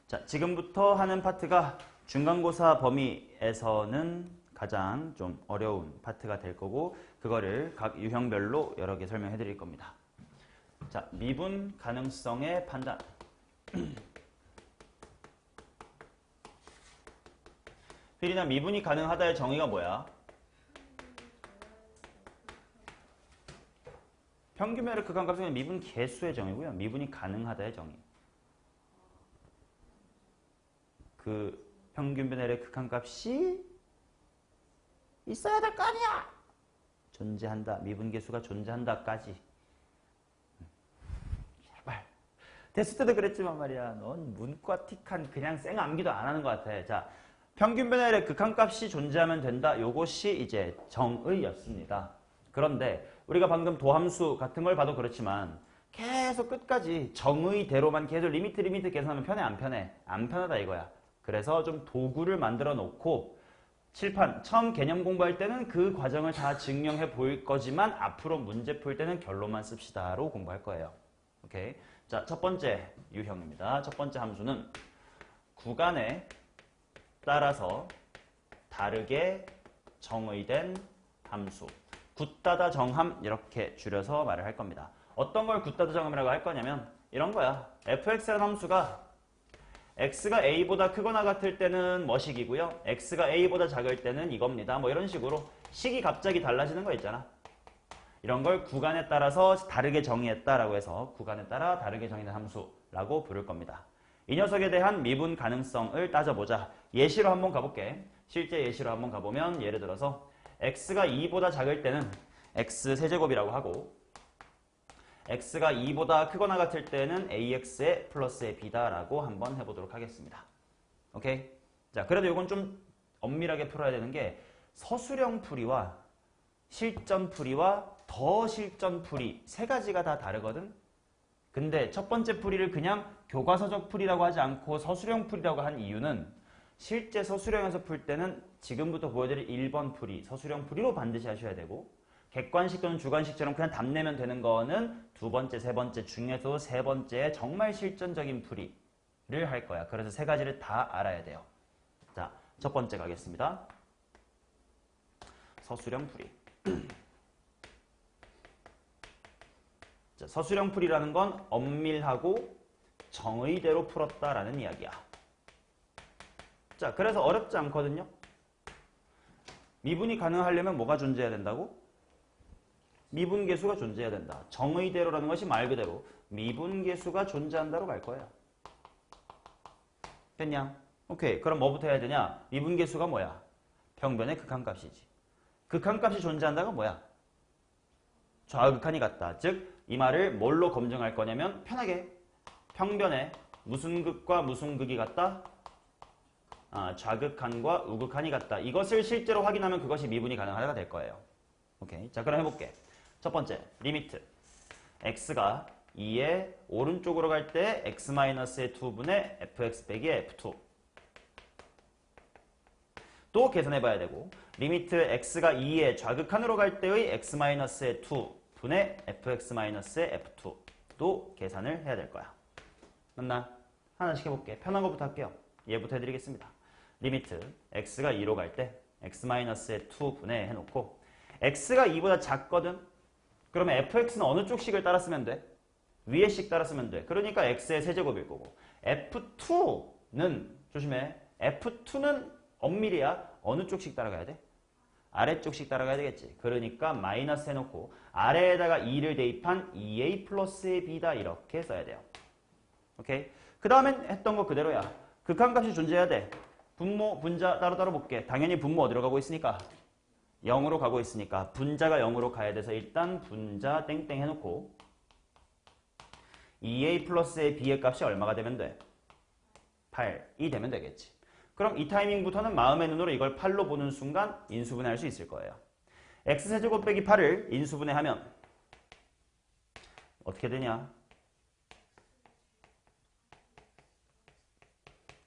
자, 지금부터 하는 파트가 중간고사 범위에서는 가장 좀 어려운 파트가 될 거고 그거를 각 유형별로 여러 개 설명해 드릴 겁니다. 자, 미분 가능성의 판단. 필이나 미분이 가능하다의 정의가 뭐야? 평균면의 극한값은 미분 개수의 정의고요. 미분이 가능하다의 정의. 그 평균변의 극한값이 있어야 될 거 아니야. 존재한다. 미분계수가 존재한다까지. 제발. 됐을 때도 그랬지만 말이야. 넌 문과틱한 그냥 생 암기도 안 하는 것 같아. 자, 평균변의 극한값이 존재하면 된다. 요것이 이제 정의였습니다. 그런데 우리가 방금 도함수 같은 걸 봐도 그렇지만 계속 끝까지 정의대로만 계속 리미트 계산하면 편해 안 편해? 안 편하다 이거야. 그래서 좀 도구를 만들어 놓고 칠판 처음 개념 공부할 때는 그 과정을 다 증명해 볼 거지만 앞으로 문제 풀 때는 결론만 씁시다로 공부할 거예요. 오케이. 자, 첫 번째 유형입니다. 첫 번째 함수는 구간에 따라서 다르게 정의된 함수. 굿다다 정함 이렇게 줄여서 말을 할 겁니다. 어떤 걸 굿다다 정함이라고 할 거냐면 이런 거야. fx라는 함수가 x가 a보다 크거나 같을 때는 뭐식이고요. x가 a보다 작을 때는 이겁니다. 뭐 이런 식으로 식이 갑자기 달라지는 거 있잖아. 이런 걸 구간에 따라서 다르게 정의했다라고 해서 구간에 따라 다르게 정의된 함수라고 부를 겁니다. 이 녀석에 대한 미분 가능성을 따져보자. 예시로 한번 가볼게. 실제 예시로 한번 가보면 예를 들어서 x가 2보다 작을 때는 x세제곱이라고 하고 x가 2보다 크거나 같을 때는 ax의 플러스의 b다라고 한번 해보도록 하겠습니다. 오케이? 자, 그래도 이건 좀 엄밀하게 풀어야 되는 게 서술형 풀이와 실전 풀이와 더 실전 풀이 세 가지가 다 다르거든? 근데 첫 번째 풀이를 그냥 교과서적 풀이라고 하지 않고 서술형 풀이라고 한 이유는 실제 서술형에서 풀 때는 지금부터 보여드릴 1번 풀이, 서술형 풀이로 반드시 하셔야 되고 객관식 또는 주관식처럼 그냥 답 내면 되는 거는 두 번째, 세 번째 중에서 세 번째에 정말 실전적인 풀이를 할 거야. 그래서 세 가지를 다 알아야 돼요. 자, 첫 번째 가겠습니다. 서술형 풀이. 자, 서술형 풀이라는 건 엄밀하고 정의대로 풀었다라는 이야기야. 자, 그래서 어렵지 않거든요. 미분이 가능하려면 뭐가 존재해야 된다고? 미분계수가 존재해야 된다. 정의대로라는 것이 말 그대로 미분계수가 존재한다로 갈 거예요. 됐냐? 오케이. 그럼 뭐부터 해야 되냐? 미분계수가 뭐야? 평변의 극한값이지. 극한값이 존재한다가 뭐야? 좌극한이 같다. 즉, 이 말을 뭘로 검증할 거냐면 편하게 평변에 무슨 극과 무슨 극이 같다? 좌극한과 우극한이 같다. 이것을 실제로 확인하면 그것이 미분이 가능하다가 될 거예요. 오케이. 자, 그럼 해볼게. 첫 번째, 리미트. x가 2의 오른쪽으로 갈 때 x-의 2분의 fx 빼기 f2. 또 계산해봐야 되고, 리미트 x가 2의 좌극한으로 갈 때의 x-의 2분의 fx-의 f2. 또 계산을 해야 될 거야. 맞나? 하나씩 해볼게. 편한 것부터 할게요. 얘부터 해드리겠습니다. 리미트 x가 2로 갈 때 x-의 2분의 해놓고 x가 2보다 작거든? 그러면 fx는 어느 쪽 식을 따라 쓰면 돼? 위의 식 따라 쓰면 돼. 그러니까 x의 세제곱일 거고 f2는 조심해. f2는 엄밀히야 어느 쪽 식 따라가야 돼? 아래쪽 식 따라가야 되겠지. 그러니까 마이너스 해놓고 아래에다가 2를 대입한 2a 플러스의 b다 이렇게 써야 돼요. 오케이? 그 다음엔 했던 거 그대로야. 극한값이 존재해야 돼. 분모, 분자 따로따로 볼게. 당연히 분모 어디로 가고 있으니까? 0으로 가고 있으니까 분자가 0으로 가야 돼서 일단 분자 땡땡 해놓고 2a 플러스의 b의 값이 얼마가 되면 돼? 8이 되면 되겠지. 그럼 이 타이밍부터는 마음의 눈으로 이걸 8로 보는 순간 인수분해할 수 있을 거예요. x세제곱 빼기 8을 인수분해하면 어떻게 되냐?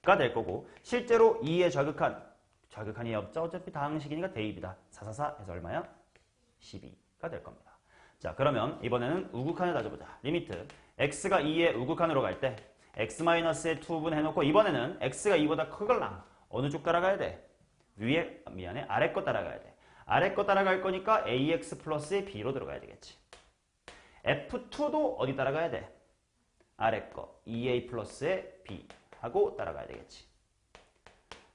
가 될 거고 실제로 2의 좌극한이 없죠. 어차피 다항식이니까 대입이다. 444 해서 얼마야? 12가 될 겁니다. 자, 그러면 이번에는 우극한을 따져보자. 리미트 x가 2의 우극한으로 갈 때 x-의 2분 해놓고 이번에는 x가 2보다 크걸랑 어느 쪽 따라가야 돼? 아래 거 따라가야 돼. 아래 거 따라갈 거니까 ax 플러스의 b로 들어가야 되겠지. f2도 어디 따라가야 돼? 아래 거 2a 플러스의 b 하고 따라가야 되겠지.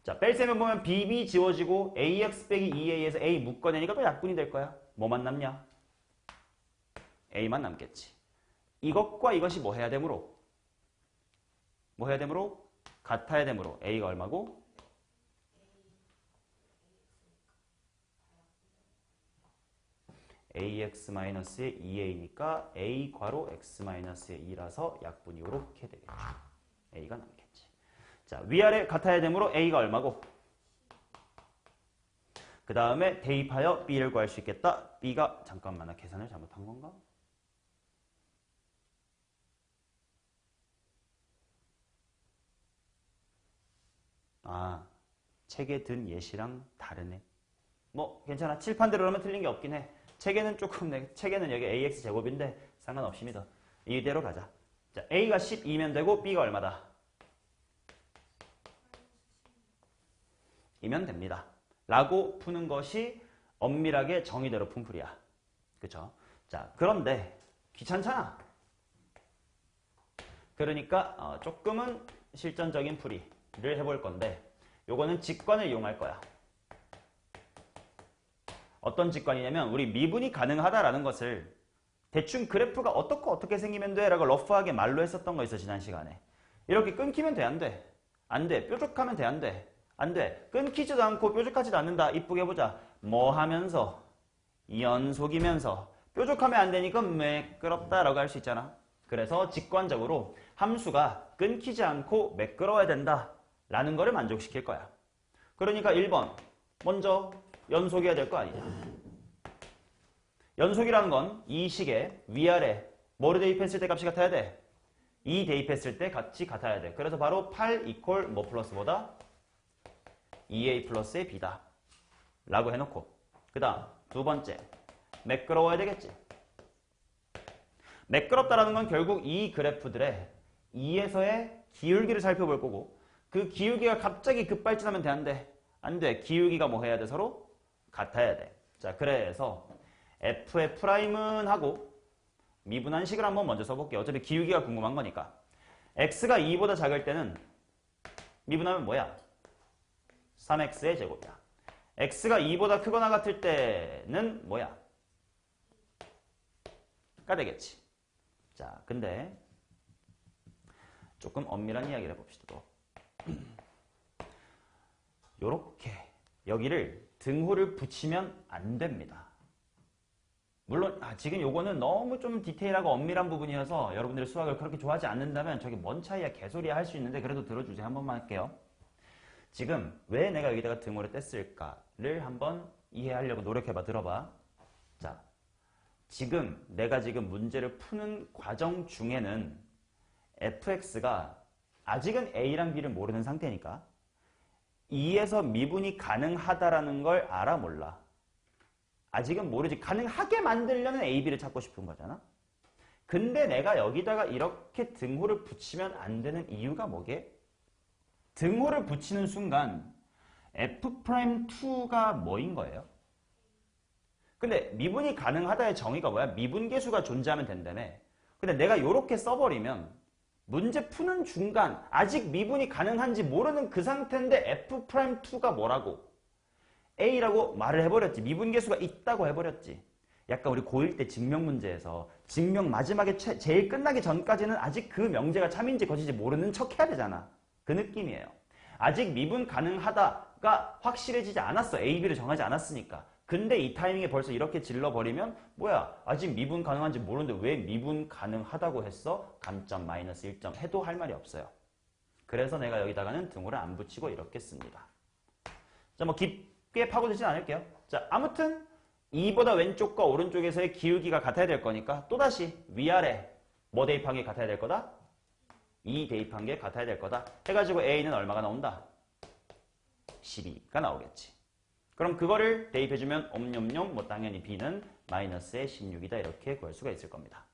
자, 뺄셈을 보면 bb 지워지고 ax 빼기 2a에서 a 묶어내니까 또 약분이 될 거야. 뭐만 남냐? a만 남겠지. 이것과 이것이 뭐 해야 되므로? 뭐 해야 되므로? 같아야 되므로 a가 얼마고? ax-의 2a니까 a 괄호 x-의 2라서 약분이 이렇게 되겠죠. a가 남겠지. 자, 위아래 같아야 되므로 a가 얼마고? 그 다음에 대입하여 b를 구할 수 있겠다. b가 잠깐만 나 계산을 잘못한 건가? 아, 책에 든 예시랑 다르네. 뭐 괜찮아. 칠판대로 하면 틀린 게 없긴 해. 책에는 조금 책에는 여기 ax 제곱인데 상관없습니다. 이대로 가자. 자, a가 12면 되고 b가 얼마다? 이면 됩니다. 라고 푸는 것이 엄밀하게 정의대로 푼 풀이야. 그쵸? 자, 그런데 귀찮잖아. 그러니까 조금은 실전적인 풀이를 해볼 건데 요거는 직관을 이용할 거야. 어떤 직관이냐면 우리 미분이 가능하다라는 것을 대충 그래프가 어떻게 생기면 돼? 라고 러프하게 말로 했었던 거 있어 지난 시간에. 이렇게 끊기면 돼? 안 돼? 안 돼. 뾰족하면 돼? 안 돼? 안 돼. 끊기지도 않고 뾰족하지도 않는다. 이쁘게 보자. 뭐 하면서 연속이면서 뾰족하면 안 되니까 매끄럽다라고 할 수 있잖아. 그래서 직관적으로 함수가 끊기지 않고 매끄러워야 된다라는 거를 만족시킬 거야. 그러니까 1번 먼저 연속이어야 될 거 아니냐. 연속이라는 건 이 식에 위아래 뭐를 대입했을 때 값이 같아야 돼? 2 대입했을 때 값이 같아야 돼. 그래서 바로 8 이퀄 뭐 플러스 보다? 2a 플러스의 b다. 라고 해놓고 그 다음 두 번째 매끄러워야 되겠지. 매끄럽다라는 건 결국 이 그래프들의 2에서의 기울기를 살펴볼 거고 그 기울기가 갑자기 급발진하면 돼? 안 돼? 안 돼. 기울기가 뭐 해야 돼? 서로? 같아야 돼. 자, 그래서 f의 프라임은 하고 미분한 식을 한번 먼저 써볼게요. 어차피 기울기가 궁금한 거니까. x가 2보다 작을 때는 미분하면 뭐야? 3x의 제곱이야. x가 2보다 크거나 같을 때는 뭐야? 가 되겠지. 자, 근데 조금 엄밀한 이야기를 해봅시다. 또. 요렇게 여기를 등호를 붙이면 안 됩니다. 물론 지금 요거는 너무 좀 디테일하고 엄밀한 부분이어서 여러분들이 수학을 그렇게 좋아하지 않는다면 저게 뭔 차이야 개소리야 할 수 있는데 그래도 들어주세요. 한 번만 할게요. 지금 왜 내가 여기다가 등호를 뗐을까를 한번 이해하려고 노력해봐. 들어봐. 자, 지금 내가 지금 문제를 푸는 과정 중에는 fx가 아직은 a랑 b를 모르는 상태니까 2에서 미분이 가능하다라는 걸 알아 몰라? 아직은 모르지. 가능하게 만들려는 a, b를 찾고 싶은 거잖아. 근데 내가 여기다가 이렇게 등호를 붙이면 안 되는 이유가 뭐게? 등호를 붙이는 순간 f'2가 뭐인 거예요? 근데 미분이 가능하다의 정의가 뭐야? 미분계수가 존재하면 된다며. 근데 내가 이렇게 써버리면 문제 푸는 중간 아직 미분이 가능한지 모르는 그 상태인데 f'2가 뭐라고? a라고 말을 해버렸지. 미분계수가 있다고 해버렸지. 약간 우리 고1 때 증명 문제에서 증명 마지막에 제일 끝나기 전까지는 아직 그 명제가 참인지 거짓인지 모르는 척 해야 되잖아. 그 느낌이에요. 아직 미분 가능하다가 확실해지지 않았어. a, b를 정하지 않았으니까. 근데 이 타이밍에 벌써 이렇게 질러버리면 뭐야? 아직 미분 가능한지 모르는데 왜 미분 가능하다고 했어? 감점 마이너스 1점 해도 할 말이 없어요. 그래서 내가 여기다가는 등호를 안 붙이고 이렇게 씁니다. 자, 뭐 깊게 파고들진 않을게요. 자, 아무튼 2보다 왼쪽과 오른쪽에서의 기울기가 같아야 될 거니까 또다시 위아래 뭐 대입한 게 같아야 될 거다? 2 대입한 게 같아야 될 거다. 해가지고 a는 얼마가 나온다? 12가 나오겠지. 그럼 그거를 대입해주면 옴뇸뇸 뭐 당연히 b는 마이너스의 16이다 이렇게 구할 수가 있을 겁니다.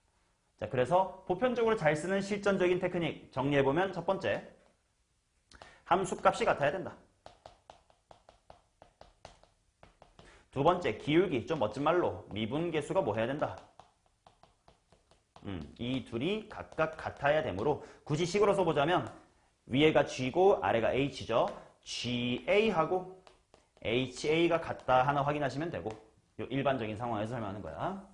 자, 그래서 보편적으로 잘 쓰는 실전적인 테크닉 정리해보면 첫 번째, 함수값이 같아야 된다. 두 번째, 기울기, 좀 멋진 말로 미분계수가 뭐 해야 된다. 이 둘이 각각 같아야 되므로 굳이 식으로 써보자면 위에가 G고 아래가 H죠. GA하고 HA가 같다 하나 확인하시면 되고 요 일반적인 상황에서 설명하는 거야.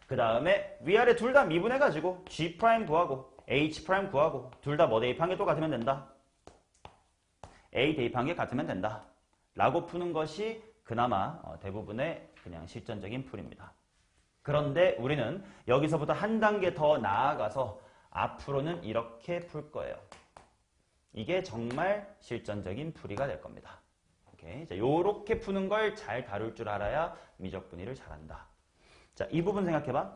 그 다음에 위아래 둘 다 미분해가지고 G' 구하고 H' 구하고 둘 다 뭐 대입한 게 똑같으면 된다. A 대입한 게 같으면 된다. 라고 푸는 것이 그나마 대부분의 그냥 실전적인 풀입니다. 그런데 우리는 여기서부터 한 단계 더 나아가서 앞으로는 이렇게 풀 거예요. 이게 정말 실전적인 풀이가 될 겁니다. 오케이. 자, 요렇게 푸는 걸 잘 다룰 줄 알아야 미적분위를 잘한다. 자, 이 부분 생각해봐.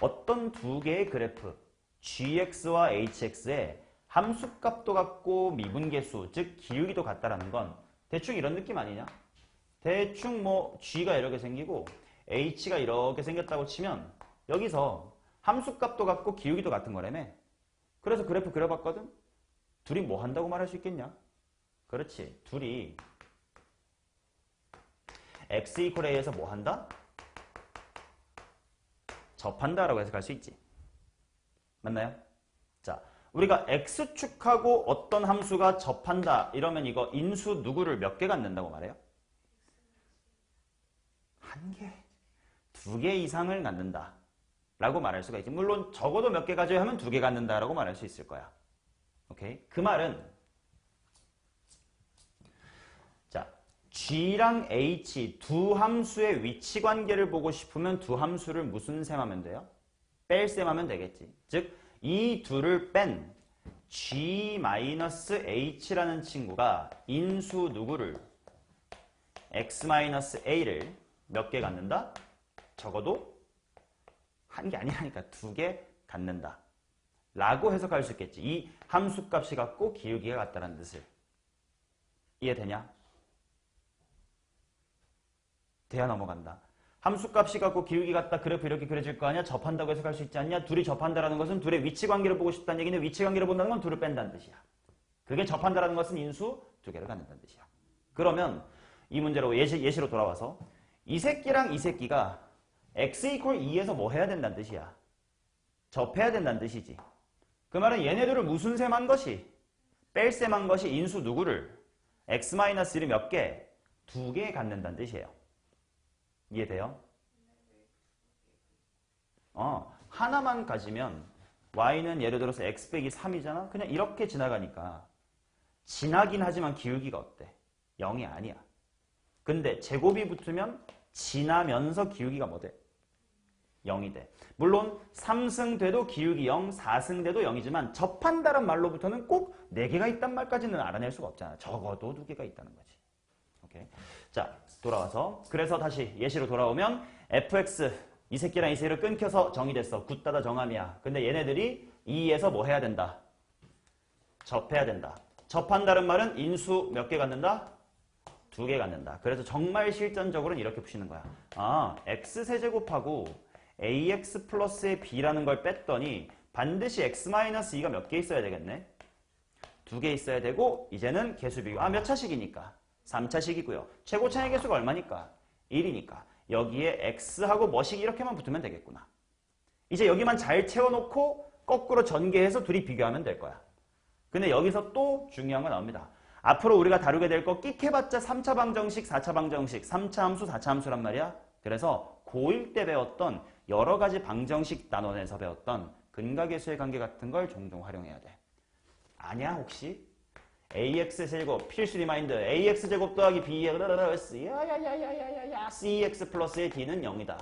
어떤 두 개의 그래프, gx와 hx에 함수값도 같고 미분계수, 즉 기울기도 같다라는 건 대충 이런 느낌 아니냐? 대충 뭐 g가 이렇게 생기고 h가 이렇게 생겼다고 치면 여기서 함수값도 같고 기울기도 같은 거라며. 그래서 그래프 그려봤거든? 둘이 뭐 한다고 말할 수 있겠냐? 그렇지. 둘이 x 이퀄 a에서 뭐 한다? 접한다라고 해석할 수 있지. 맞나요? 자, 우리가 x축하고 어떤 함수가 접한다 이러면 이거 인수 누구를 몇 개 갖는다고 말해요? 한 개, 두 개 이상을 갖는다 라고 말할 수가 있지. 물론 적어도 몇 개 가져야 하면 두 개 갖는다 라고 말할 수 있을 거야. 오케이? 그 말은 자, G랑 H 두 함수의 위치 관계를 보고 싶으면 두 함수를 무슨 셈하면 돼요? 뺄 셈하면 되겠지. 즉, 이 둘을 뺀 G-H라는 친구가 인수 누구를 X-A를 몇 개 갖는다? 적어도 한 개 아니라니까 두 개 갖는다. 라고 해석할 수 있겠지. 이 함수값이 같고 기울기가 같다는 뜻을. 이해되냐? 돼야 넘어간다. 함수값이 같고 기울기 같다. 그래프 이렇게 그려질 거 아니야? 접한다고 해석할 수 있지 않냐? 둘이 접한다라는 것은 둘의 위치 관계를 보고 싶다는 얘기인데 위치 관계를 본다는 건 둘을 뺀다는 뜻이야. 그게 접한다라는 것은 인수 두 개를 갖는다는 뜻이야. 그러면 이 문제로 예시로 돌아와서 이 새끼랑 이 새끼가 x 이퀄 2에서 뭐 해야 된다는 뜻이야? 접해야 된다는 뜻이지. 그 말은 얘네들을 무슨 셈한 것이? 뺄 셈한 것이 인수 누구를? x-1을 몇 개? 두 개 갖는다는 뜻이에요. 이해돼요? 하나만 가지면 y는 예를 들어서 x 빼기 3이잖아? 그냥 이렇게 지나가니까 지나긴 하지만 기울기가 어때? 0이 아니야. 근데 제곱이 붙으면 지나면서 기울기가 뭐 돼? 0이 돼. 물론 3승 돼도 기울기 0, 4승 돼도 0이지만 접한다는 말로부터는 꼭 4개가 있단 말까지는 알아낼 수가 없잖아. 적어도 2개가 있다는 거지. 오케이. 자, 돌아와서 그래서 다시 예시로 돌아오면 fx 이 새끼랑 이 새끼를 끊겨서 정의됐어. 굿다다 정함이야. 근데 얘네들이 2에서 뭐 해야 된다? 접해야 된다. 접한다는 말은 인수 몇 개 갖는다? 2개 갖는다. 그래서 정말 실전적으로는 이렇게 푸시는 거야. x세제곱하고 ax 플러스의 b라는 걸 뺐더니 반드시 x-2가 몇 개 있어야 되겠네? 2개 있어야 되고 이제는 개수 비교. 몇 차식이니까? 3차식이고요. 최고 차의 개수가 얼마니까? 1이니까. 여기에 x하고 뭐식 이렇게만 붙으면 되겠구나. 이제 여기만 잘 채워놓고 거꾸로 전개해서 둘이 비교하면 될 거야. 근데 여기서 또 중요한 거 나옵니다. 앞으로 우리가 다루게 될 거 끽해봤자 3차 방정식, 4차 방정식, 3차 함수, 4차 함수란 말이야. 그래서 고1 때 배웠던 여러 가지 방정식 단원에서 배웠던 근각계수의 관계 같은 걸 종종 활용해야 돼. 아냐 혹시? ax제곱 필수 리마인드 ax제곱 더하기 b 야야야야야야야 cx 플러스의 d는 0이다.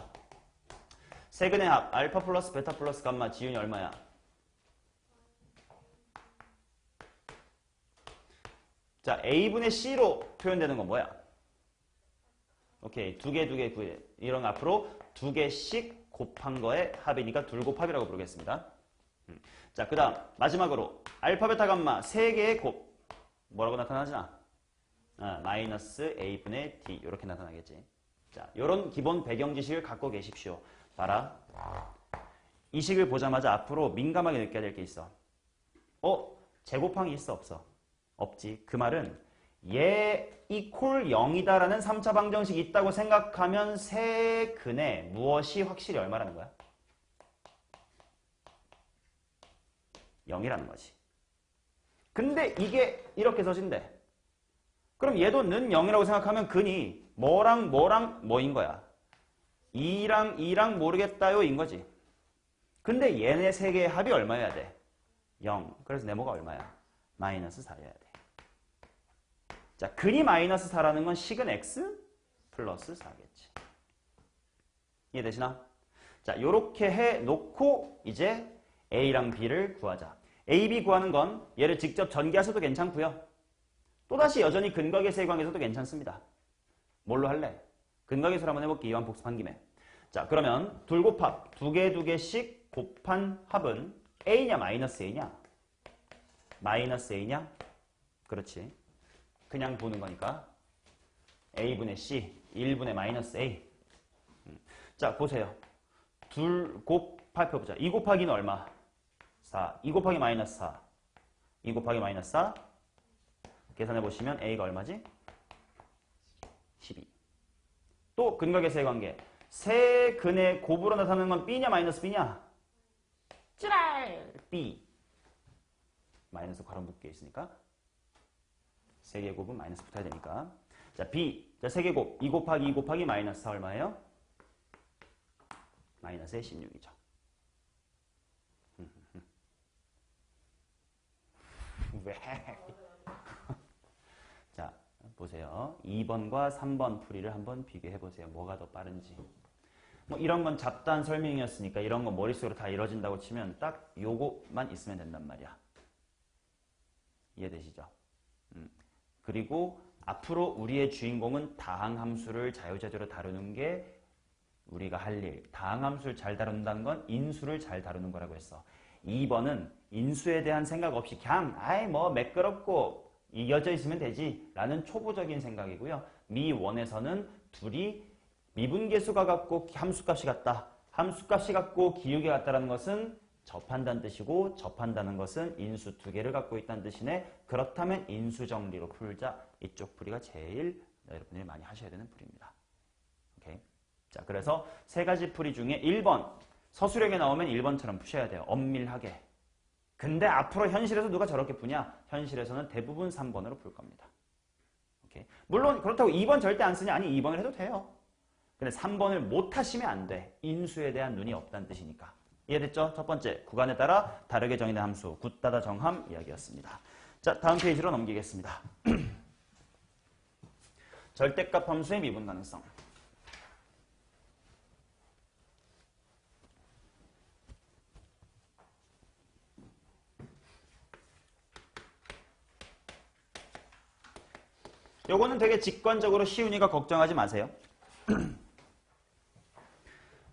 세근의 합 알파 플러스 베타 플러스 감마 지윤이 얼마야? 자, a분의 c로 표현되는 건 뭐야? 오케이, 2개, 9개. 이런 앞으로 2개씩 곱한 거의 합이니까 둘곱합이라고 부르겠습니다. 자, 그 다음 마지막으로 알파, 베타, 감마 3개의 곱. 뭐라고 나타나지나? 마이너스 a분의 d 이렇게 나타나겠지. 자, 이런 기본 배경 지식을 갖고 계십시오. 봐라. 이 식을 보자마자 앞으로 민감하게 느껴야 될 게 있어. 제곱항이 있어 없어? 없지. 그 말은 얘 이퀄 0이다라는 3차 방정식이 있다고 생각하면 세근에 무엇이 확실히 얼마라는 거야? 0이라는 거지. 근데 이게 이렇게 써진대. 그럼 얘도 는 0이라고 생각하면 근이 뭐랑 뭐인 거야? 2랑 모르겠다요 인 거지. 근데 얘네 세 개의 합이 얼마여야 돼? 0. 그래서 네모가 얼마야? 마이너스 4여야 돼. 자, 근이 마이너스 4라는 건 식은 x 플러스 4겠지. 이해되시나? 자, 요렇게 해놓고 이제 a랑 b를 구하자. a, b 구하는 건 얘를 직접 전개하셔도 괜찮고요. 또다시 여전히 근각의 세광에서도 괜찮습니다. 뭘로 할래? 근각의수를 한번 해볼게. 이왕 복습한 김에. 자, 그러면 둘곱합 두 개씩 곱한 합은 a냐 마이너스 a냐? 마이너스 a냐? 그렇지. 그냥 보는 거니까 a분의 c 1분의 마이너스 a. 자, 보세요. 둘 곱합해보자. 2 곱하기는 얼마? 4. 2 곱하기 마이너스 4. 2 곱하기 마이너스 4. 계산해보시면 a가 얼마지? 12. 또 근각의 세관계. 세근의 곱으로 나타나는 건 b냐 마이너스 b냐? 찌랄! b. 마이너스 괄호 묶여 있으니까 세개 곱은 마이너스 붙어야 되니까. 자, b. 자, 세개 곱. 2 곱하기 2 곱하기 마이너스 4 얼마예요? 마이너스의 16이죠. 왜? 자, 보세요. 2번과 3번 풀이를 한번 비교해보세요. 뭐가 더 빠른지. 뭐 이런 건 잡다한 설명이었으니까 이런 거 머릿속으로 다 이뤄진다고 치면 딱 요것만 있으면 된단 말이야. 이해되시죠? 그리고 앞으로 우리의 주인공은 다항함수를 자유자재로 다루는 게 우리가 할 일. 다항함수를 잘 다룬다는 건 인수를 잘 다루는 거라고 했어. 2번은 인수에 대한 생각 없이 그냥 뭐 매끄럽고 이겨져 있으면 되지 라는 초보적인 생각이고요. 미1에서는 둘이 미분계수가 같고 함수값이 같다. 함수값이 같고 기울기 같다라는 것은 접한다는 뜻이고 접한다는 것은 인수 두 개를 갖고 있다는 뜻이네. 그렇다면 인수정리로 풀자. 이쪽 풀이가 제일 여러분들이 많이 하셔야 되는 풀이입니다. 오케이. 자, 그래서 세 가지 풀이 중에 1번 서술형에 나오면 1번처럼 푸셔야 돼요. 엄밀하게. 근데 앞으로 현실에서 누가 저렇게 푸냐? 현실에서는 대부분 3번으로 풀 겁니다. 오케이. 물론 그렇다고 2번 절대 안 쓰냐? 아니 2번을 해도 돼요. 근데 3번을 못 하시면 안 돼. 인수에 대한 눈이 없다는 뜻이니까. 이해됐죠? 첫 번째, 구간에 따라 다르게 정의된 함수, 굿다다 정함 이야기였습니다. 자, 다음 페이지로 넘기겠습니다. 절대값 함수의 미분 가능성. 요거는 되게 직관적으로 쉬우니까 걱정하지 마세요.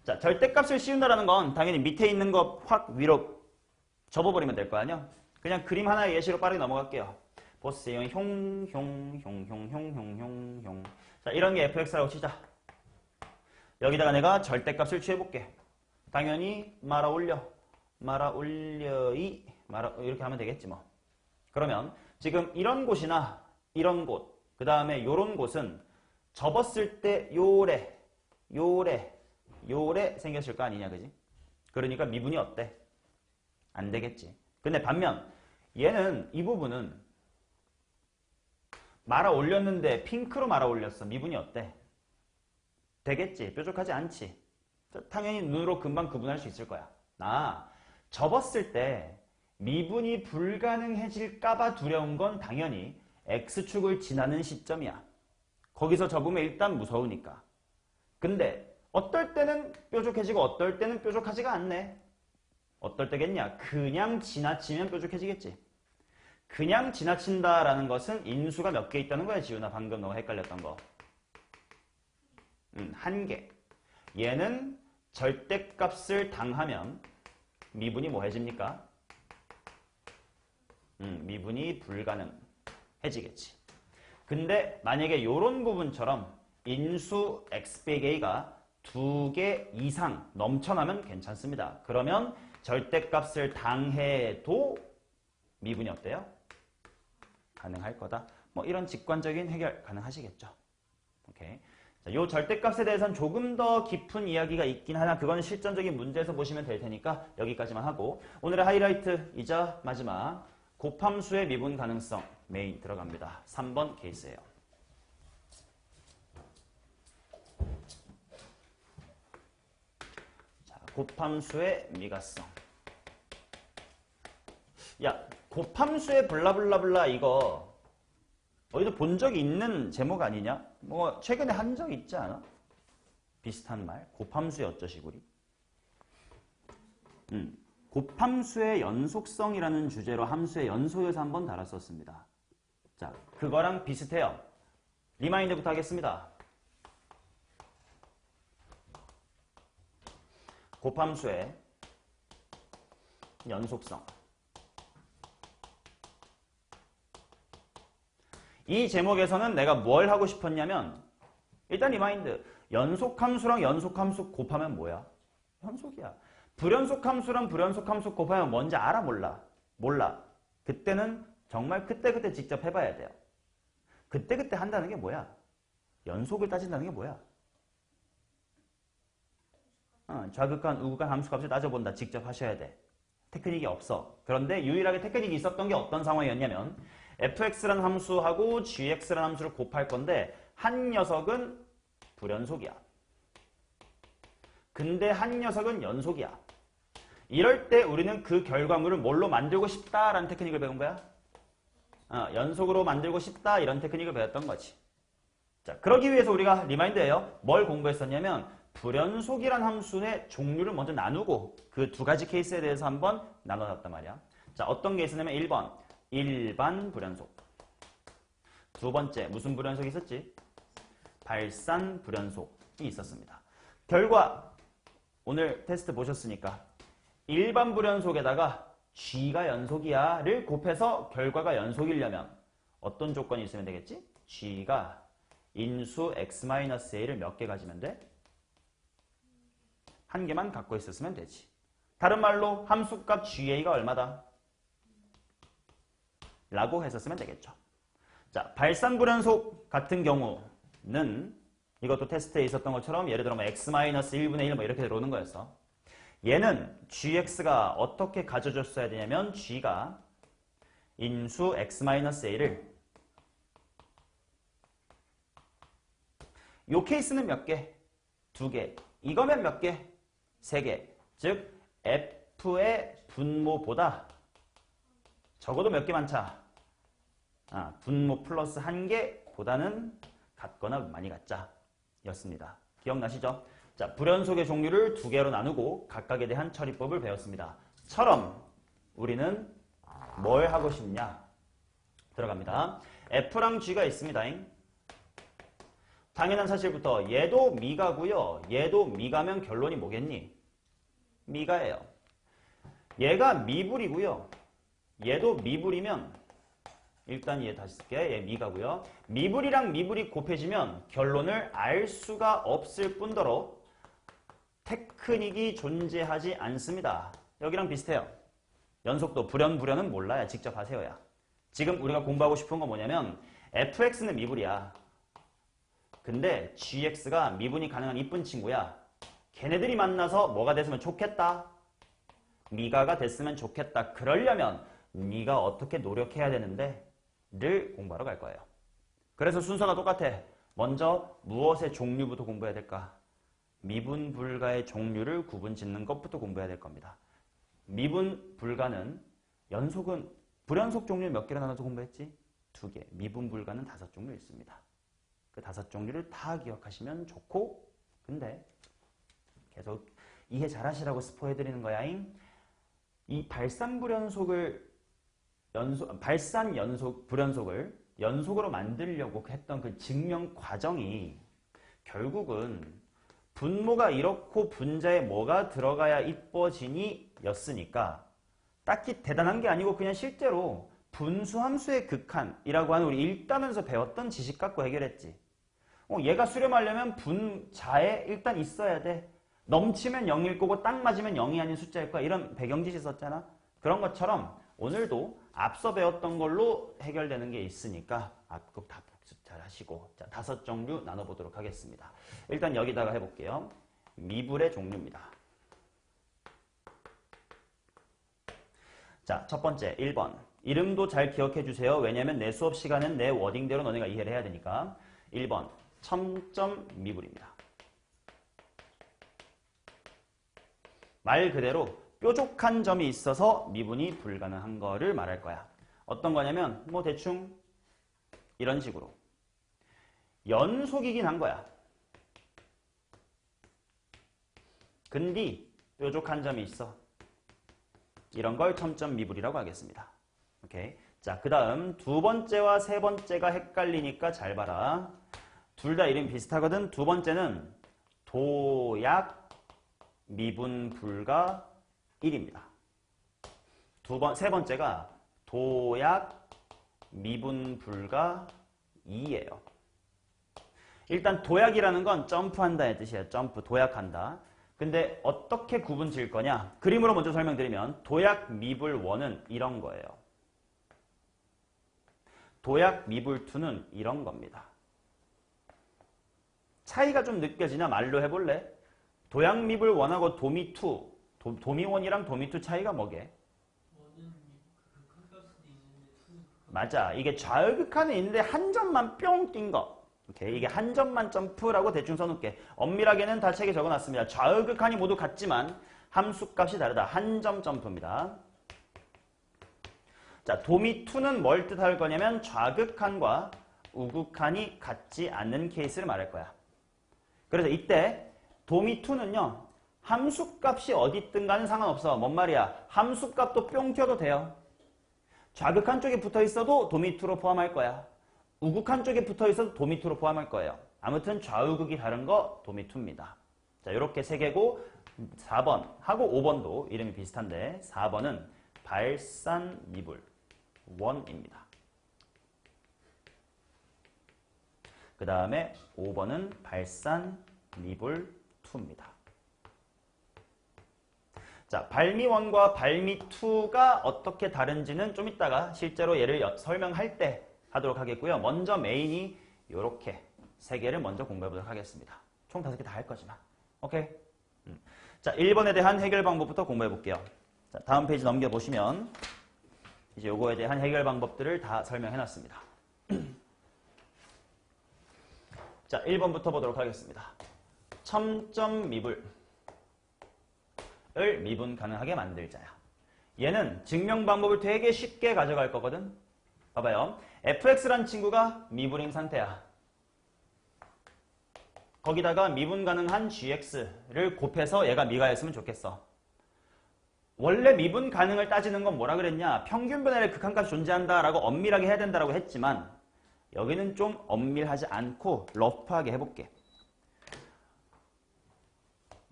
자, 절대값을 씌운다라는 건 당연히 밑에 있는 거 확 위로 접어버리면 될 거 아니야? 그냥 그림 하나의 예시로 빠르게 넘어갈게요. 보세요. 흉. 자, 이런 게 fx라고 치자. 여기다가 내가 절대값을 취해볼게. 당연히 말아 올려이 이렇게 하면 되겠지 뭐. 그러면 지금 이런 곳이나 이런 곳, 그 다음에 요런 곳은 접었을 때 요래 생겼을 거 아니냐, 그지? 그러니까 미분이 어때? 안 되겠지. 근데 반면 얘는 이 부분은 말아 올렸는데 핑크로 말아 올렸어. 미분이 어때? 되겠지. 뾰족하지 않지. 당연히 눈으로 금방 구분할 수 있을 거야. 접었을 때 미분이 불가능해질까봐 두려운 건 당연히 X축을 지나는 시점이야. 거기서 접으면 일단 무서우니까. 근데 어떨 때는 뾰족해지고 어떨 때는 뾰족하지가 않네. 어떨 때겠냐? 그냥 지나치면 뾰족해지겠지. 그냥 지나친다라는 것은 인수가 몇 개 있다는 거야, 지훈아. 방금 너가 헷갈렸던 거. 1개. 얘는 절대값을 당하면 미분이 뭐 해집니까? 미분이 불가능해지겠지. 근데 만약에 요런 부분처럼 인수 x 빼기 a가 2개 이상 넘쳐나면 괜찮습니다. 그러면 절대값을 당해도 미분이 어때요? 가능할 거다. 뭐 이런 직관적인 해결 가능하시겠죠. 오케이. 자, 요 절대값에 대해서는 조금 더 깊은 이야기가 있긴 하나 그거는 실전적인 문제에서 보시면 될 테니까 여기까지만 하고 오늘의 하이라이트이자 마지막 곱함수의 미분 가능성 메인 들어갑니다. 3번 케이스예요. 자, 곱함수의 미가성. 야, 곱함수의 블라블라블라 이거 어디서 본 적이 있는 제목 아니냐? 뭐 최근에 한 적 있지 않아? 비슷한 말. 곱함수의 어쩌시구리. 곱함수의 연속성이라는 주제로 함수의 연속에서 한번 다뤘었습니다. 자, 그거랑 비슷해요. 리마인드부터 하겠습니다. 곱함수의 연속성. 이 제목에서는 내가 뭘 하고 싶었냐면 일단 리마인드. 연속함수랑 연속함수 곱하면 뭐야? 연속이야. 불연속함수랑 불연속함수 곱하면 뭔지 알아? 몰라? 몰라. 그때는 정말 그때그때 직접 해봐야 돼요. 그때그때 한다는 게 뭐야? 연속을 따진다는 게 뭐야? 좌극한, 우극한 함수값을 따져본다. 직접 하셔야 돼. 테크닉이 없어. 그런데 유일하게 테크닉이 있었던 게 어떤 상황이었냐면 fx라는 함수하고 gx라는 함수를 곱할 건데 한 녀석은 불연속이야. 근데 한 녀석은 연속이야. 이럴 때 우리는 그 결과물을 뭘로 만들고 싶다라는 테크닉을 배운 거야? 연속으로 만들고 싶다 이런 테크닉을 배웠던 거지. 자, 그러기 위해서 우리가 리마인드예요. 뭘 공부했었냐면 불연속이란 함수의 종류를 먼저 나누고 그 두 가지 케이스에 대해서 한번 나눠놨단 말이야. 자, 어떤 케이스냐면 1번 일반 불연속. 두 번째 무슨 불연속이 있었지? 발산 불연속이 있었습니다. 결과 오늘 테스트 보셨으니까 일반 불연속에다가 g가 연속이야를 곱해서 결과가 연속이려면 어떤 조건이 있으면 되겠지? g가 인수 x-a를 몇 개 가지면 돼? 한 개만 갖고 있었으면 되지. 다른 말로 함수값 ga가 얼마다? 라고 했었으면 되겠죠. 자, 발산 불연속 같은 경우는 이것도 테스트에 있었던 것처럼 예를 들어 뭐 x-1분의 1 뭐 이렇게 들어오는 거였어. 얘는 gx가 어떻게 가져줬어야 되냐면 g가 인수 x-a를 요 케이스는 몇 개? 2개. 이거면 몇 개? 3개. 즉 f의 분모보다 적어도 몇 개 많자? 분모 플러스 1개보다는 같거나 많이 같자 였습니다. 기억나시죠? 자, 불연속의 종류를 2개로 나누고 각각에 대한 처리법을 배웠습니다. 처럼 우리는 뭘 하고 싶냐? 들어갑니다. F랑 G가 있습니다. 당연한 사실부터 얘도 미가고요. 얘도 미가면 결론이 뭐겠니? 미가예요. 얘가 미불이고요. 얘도 미불이면 일단 얘 다시 쓸게. 얘 미가고요. 미불이랑 미불이 곱해지면 결론을 알 수가 없을 뿐더러 테크닉이 존재하지 않습니다. 여기랑 비슷해요. 연속도 불연은 몰라야 직접 하세요야. 지금 우리가 공부하고 싶은 건 뭐냐면 fx는 미불이야. 근데 gx가 미분이 가능한 이쁜 친구야. 걔네들이 만나서 뭐가 됐으면 좋겠다. 미가가 됐으면 좋겠다. 그러려면 네가 어떻게 노력해야 되는데 를 공부하러 갈 거예요. 그래서 순서가 똑같아. 먼저 무엇의 종류부터 공부해야 될까? 미분 불가의 종류를 구분 짓는 것부터 공부해야 될 겁니다. 미분 불가는 연속은 불연속 종류 몇 개로 나눠서 공부했지? 2개. 미분 불가는 5종류 있습니다. 그 5종류를 다 기억하시면 좋고 근데 계속 이해 잘하시라고 스포해드리는 거야잉. 이 발산 불연속을 불연속을 연속으로 만들려고 했던 그 증명 과정이 결국은 분모가 이렇고 분자에 뭐가 들어가야 이뻐지니 였으니까 딱히 대단한 게 아니고 그냥 실제로 분수함수의 극한이라고 하는 우리 1단원에서 배웠던 지식 갖고 해결했지. 얘가 수렴하려면 분자에 일단 있어야 돼. 넘치면 0일 거고 딱 맞으면 0이 아닌 숫자일 거야. 이런 배경지시 썼잖아. 그런 것처럼 오늘도 앞서 배웠던 걸로 해결되는 게 있으니까 앞극 다 복습 잘 하시고, 자, 5종류 나눠보도록 하겠습니다. 일단 여기다가 해볼게요. 미분의 종류입니다. 자, 첫 번째 1번. 이름도 잘 기억해 주세요. 왜냐면 내 수업 시간은 내 워딩대로 너네가 이해를 해야 되니까. 1번 첨점 미분입니다. 말 그대로 뾰족한 점이 있어서 미분이 불가능한 거를 말할 거야. 어떤 거냐면 뭐 대충 이런 식으로 연속이긴 한 거야. 근데 뾰족한 점이 있어. 이런 걸 첨점 미분이라고 하겠습니다. 오케이. 자, 그 다음 두 번째와 세 번째가 헷갈리니까 잘 봐라. 둘 다 이름 비슷하거든. 두 번째는 도약 미분 불가 1입니다. 세 번째가 도약 미분 불가 2예요. 일단 도약이라는 건 점프한다의 뜻이에요. 점프, 도약한다. 근데 어떻게 구분 지을 거냐? 그림으로 먼저 설명드리면 도약 미불 1은 이런 거예요. 도약 미불 2는 이런 겁니다. 차이가 좀 느껴지냐? 말로 해볼래? 도약 미불 1하고 도미 2, 도미 1이랑 도미 2 차이가 뭐게? 맞아. 이게 좌우극한은 있는데 한 점만 뿅 뛴 거. 오케이. 이게 한 점만 점프라고 대충 써놓을게. 엄밀하게는 다 책에 적어놨습니다. 좌우극한이 모두 같지만 함수값이 다르다. 한 점 점프입니다. 자, 도미2는 뭘 뜻할 거냐면 좌극한과 우극한이 같지 않는 케이스를 말할 거야. 그래서 이때 도미2는요. 함수값이 어디 있든 간에 상관없어. 뭔 말이야? 함수값도 뿅 튀어도 돼요. 좌극한 쪽에 붙어 있어도 도미2로 포함할 거야. 우극한 쪽에 붙어 있어도 도미2로 포함할 거예요. 아무튼 좌우극이 다른 거 도미2입니다. 자, 이렇게 세 개고 4번하고 5번도 이름이 비슷한데 4번은 발산 미불 1입니다. 그 다음에 5번은 발산 미불 2입니다. 자, 발미1과 발미2가 어떻게 다른지는 좀 이따가 실제로 얘를 설명할 때 하도록 하겠고요. 먼저 메인이 이렇게 세 개를 먼저 공부해 보도록 하겠습니다. 총 5개 다 할 거지만. 오케이? 자, 1번에 대한 해결 방법부터 공부해 볼게요. 자, 다음 페이지 넘겨보시면 이제 요거에 대한 해결 방법들을 다 설명해 놨습니다. 자, 1번부터 보도록 하겠습니다. 첨점 미불을 미분 가능하게 만들자야. 얘는 증명 방법을 되게 쉽게 가져갈 거거든. 봐봐요. fx란 친구가 미분인 상태야. 거기다가 미분 가능한 gx를 곱해서 얘가 미가였으면 좋겠어. 원래 미분 가능을 따지는 건 뭐라 그랬냐? 평균 변화의 극한값이 존재한다라고 엄밀하게 해야 된다라고 했지만 여기는 좀 엄밀하지 않고 러프하게 해볼게.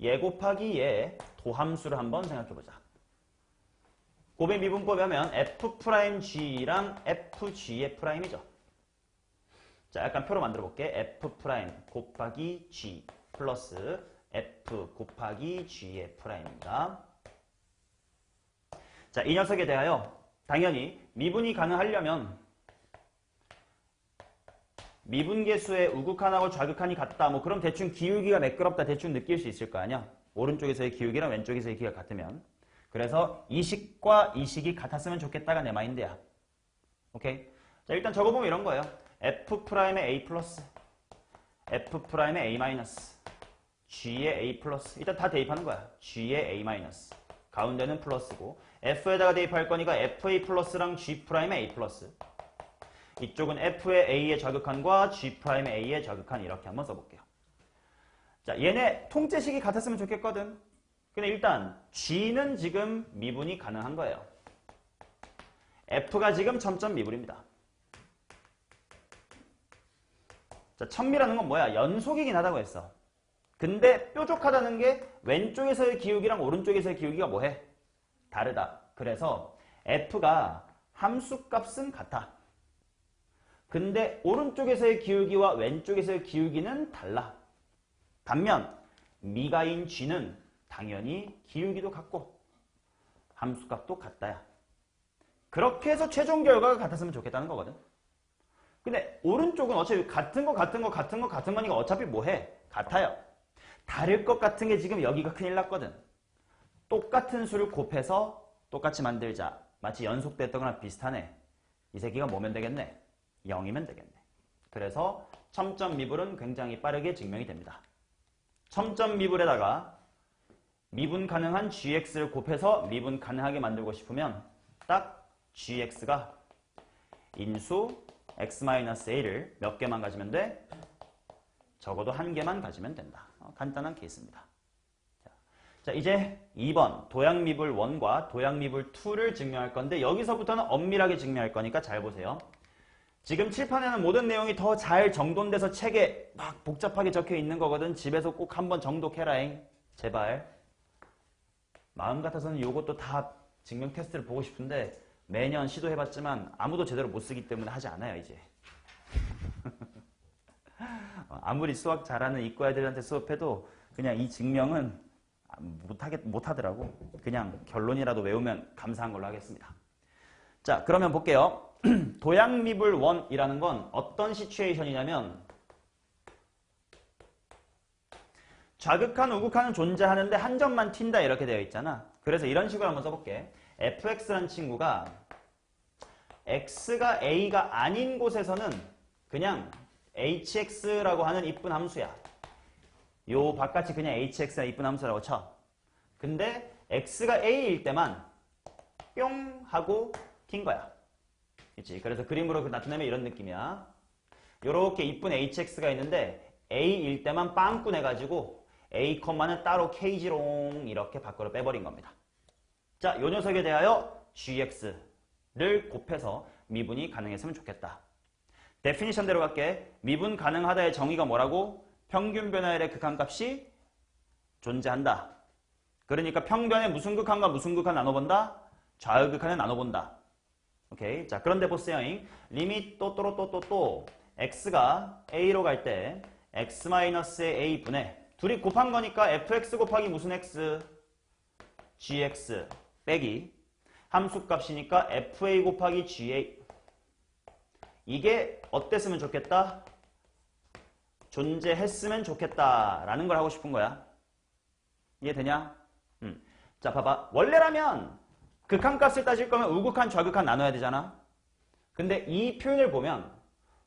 얘 곱하기 얘 도함수를 한번 생각해보자. 곱의 미분법에 하면 f'g랑 fg의 프라임이죠. 자, 약간 표로 만들어 볼게. f' 곱하기 g 플러스 f 곱하기 g의 프라임입니다. 자, 이 녀석에 대하여 당연히 미분이 가능하려면 미분계수의 우극한하고 좌극한이 같다. 뭐 그럼 대충 기울기가 매끄럽다. 대충 느낄 수 있을 거 아니야. 오른쪽에서의 기울기랑 왼쪽에서의 기울기가 같으면. 그래서 이 식과 이 식이 같았으면 좋겠다가 내 마인드야. 오케이? 자, 일단 적어보면 이런 거예요. f'의 a 플러스, f'의 a 마이너스, g의 a 플러스. 일단 다 대입하는 거야. g의 a 마이너스. 가운데는 플러스고 f에다가 대입할 거니까 fa 플러스랑 g'의 a 플러스. 이쪽은 f의 a의 좌극한과 g'의 a의 좌극한 이렇게 한번 써볼게요. 자, 얘네 통째식이 같았으면 좋겠거든. 근데 일단 g는 지금 미분이 가능한 거예요. f가 지금 첨점 미분입니다. 자, 첨미라는 건 뭐야? 연속이긴 하다고 했어. 근데 뾰족하다는 게 왼쪽에서의 기울기랑 오른쪽에서의 기울기가 뭐해? 다르다. 그래서 f가 함수값은 같아. 근데 오른쪽에서의 기울기와 왼쪽에서의 기울기는 달라. 반면 미가인 g는 당연히 기울기도 같고 함수값도 같다야. 그렇게 해서 최종 결과가 같았으면 좋겠다는 거거든. 근데 오른쪽은 어차피 같은 거니까 어차피 뭐해? 같아요. 다를 것 같은 게 지금 여기가 큰일 났거든. 똑같은 수를 곱해서 똑같이 만들자. 마치 연속됐던 거랑 비슷하네. 이 새끼가 뭐면 되겠네? 0이면 되겠네. 그래서 첨점 미분은 굉장히 빠르게 증명이 됩니다. 첨점 미분에다가 미분 가능한 gx를 곱해서 미분 가능하게 만들고 싶으면 딱 gx가 인수 x-a를 몇 개만 가지면 돼? 적어도 한 개만 가지면 된다. 간단한 케이스입니다. 자, 이제 2번 도약미분 1과 도약미분 2를 증명할 건데 여기서부터는 엄밀하게 증명할 거니까 잘 보세요. 지금 칠판에는 모든 내용이 더 잘 정돈돼서 책에 막 복잡하게 적혀 있는 거거든. 집에서 꼭 한번 정독해라잉. 제발. 마음 같아서는 이것도 다 증명 테스트를 보고 싶은데 매년 시도해봤지만 아무도 제대로 못 쓰기 때문에 하지 않아요 이제. 아무리 수학 잘하는 이과 애들한테 수업해도 그냥 이 증명은 못하더라고. 그냥 결론이라도 외우면 감사한 걸로 하겠습니다. 자, 그러면 볼게요. 도약미분 1이라는 건 어떤 시츄에이션이냐면 좌극한, 우극한은 존재하는데 한 점만 튄다 이렇게 되어 있잖아. 그래서 이런 식으로 한번 써볼게. fx라는 친구가 x가 a가 아닌 곳에서는 그냥 hx라고 하는 이쁜 함수야. 요 바깥이 그냥 hx가 이쁜 함수라고 쳐. 근데 x가 a일 때만 뿅 하고 튄 거야. 그치? 그래서 그림으로 나타내면 이런 느낌이야. 요렇게 이쁜 hx가 있는데 a일 때만 빵꾸 내가지고 a, 는 따로 k지롱 이렇게 밖으로 빼버린 겁니다. 자, 요 녀석에 대하여 gx를 곱해서 미분이 가능했으면 좋겠다. 데피니션대로 갈게. 미분 가능하다의 정의가 뭐라고? 평균 변화율의 극한값이 존재한다. 그러니까 평변의 무슨 극한과 무슨 극한 나눠본다? 좌우극한을 나눠본다. 오케이. 자, 그런데 보세요. 리밋 또 x가 a로 갈 때 x-의 a분의 둘이 곱한 거니까 fx 곱하기 무슨 x? gx 빼기 함수값이니까 fa 곱하기 ga. 이게 어땠으면 좋겠다? 존재했으면 좋겠다라는 걸 하고 싶은 거야. 이해되냐? 자, 봐봐. 원래라면 극한값을 따질 거면 우극한, 좌극한 나눠야 되잖아. 근데 이 표현을 보면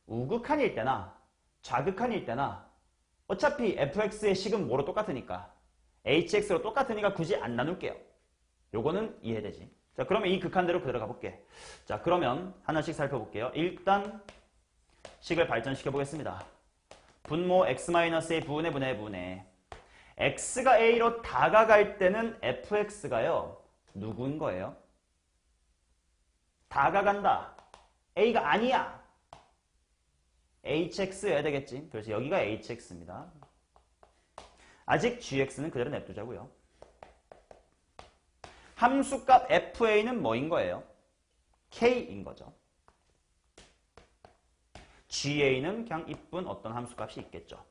우극한일 때나 좌극한일 때나 어차피 fx의 식은 뭐로 똑같으니까 hx로 똑같으니까 굳이 안 나눌게요. 요거는 이해되지. 자, 그러면 이 극한대로 그대로 가볼게. 자, 그러면 하나씩 살펴볼게요. 일단 식을 발전시켜 보겠습니다. 분모 x-a 분의 x가 a로 다가갈 때는 fx가요. 누구인 거예요? 다가간다. a가 아니야. hx여야 되겠지. 그래서 여기가 hx입니다. 아직 gx는 그대로 냅두자고요. 함수값 fa는 뭐인 거예요? k인 거죠. ga는 그냥 이쁜 어떤 함수값이 있겠죠.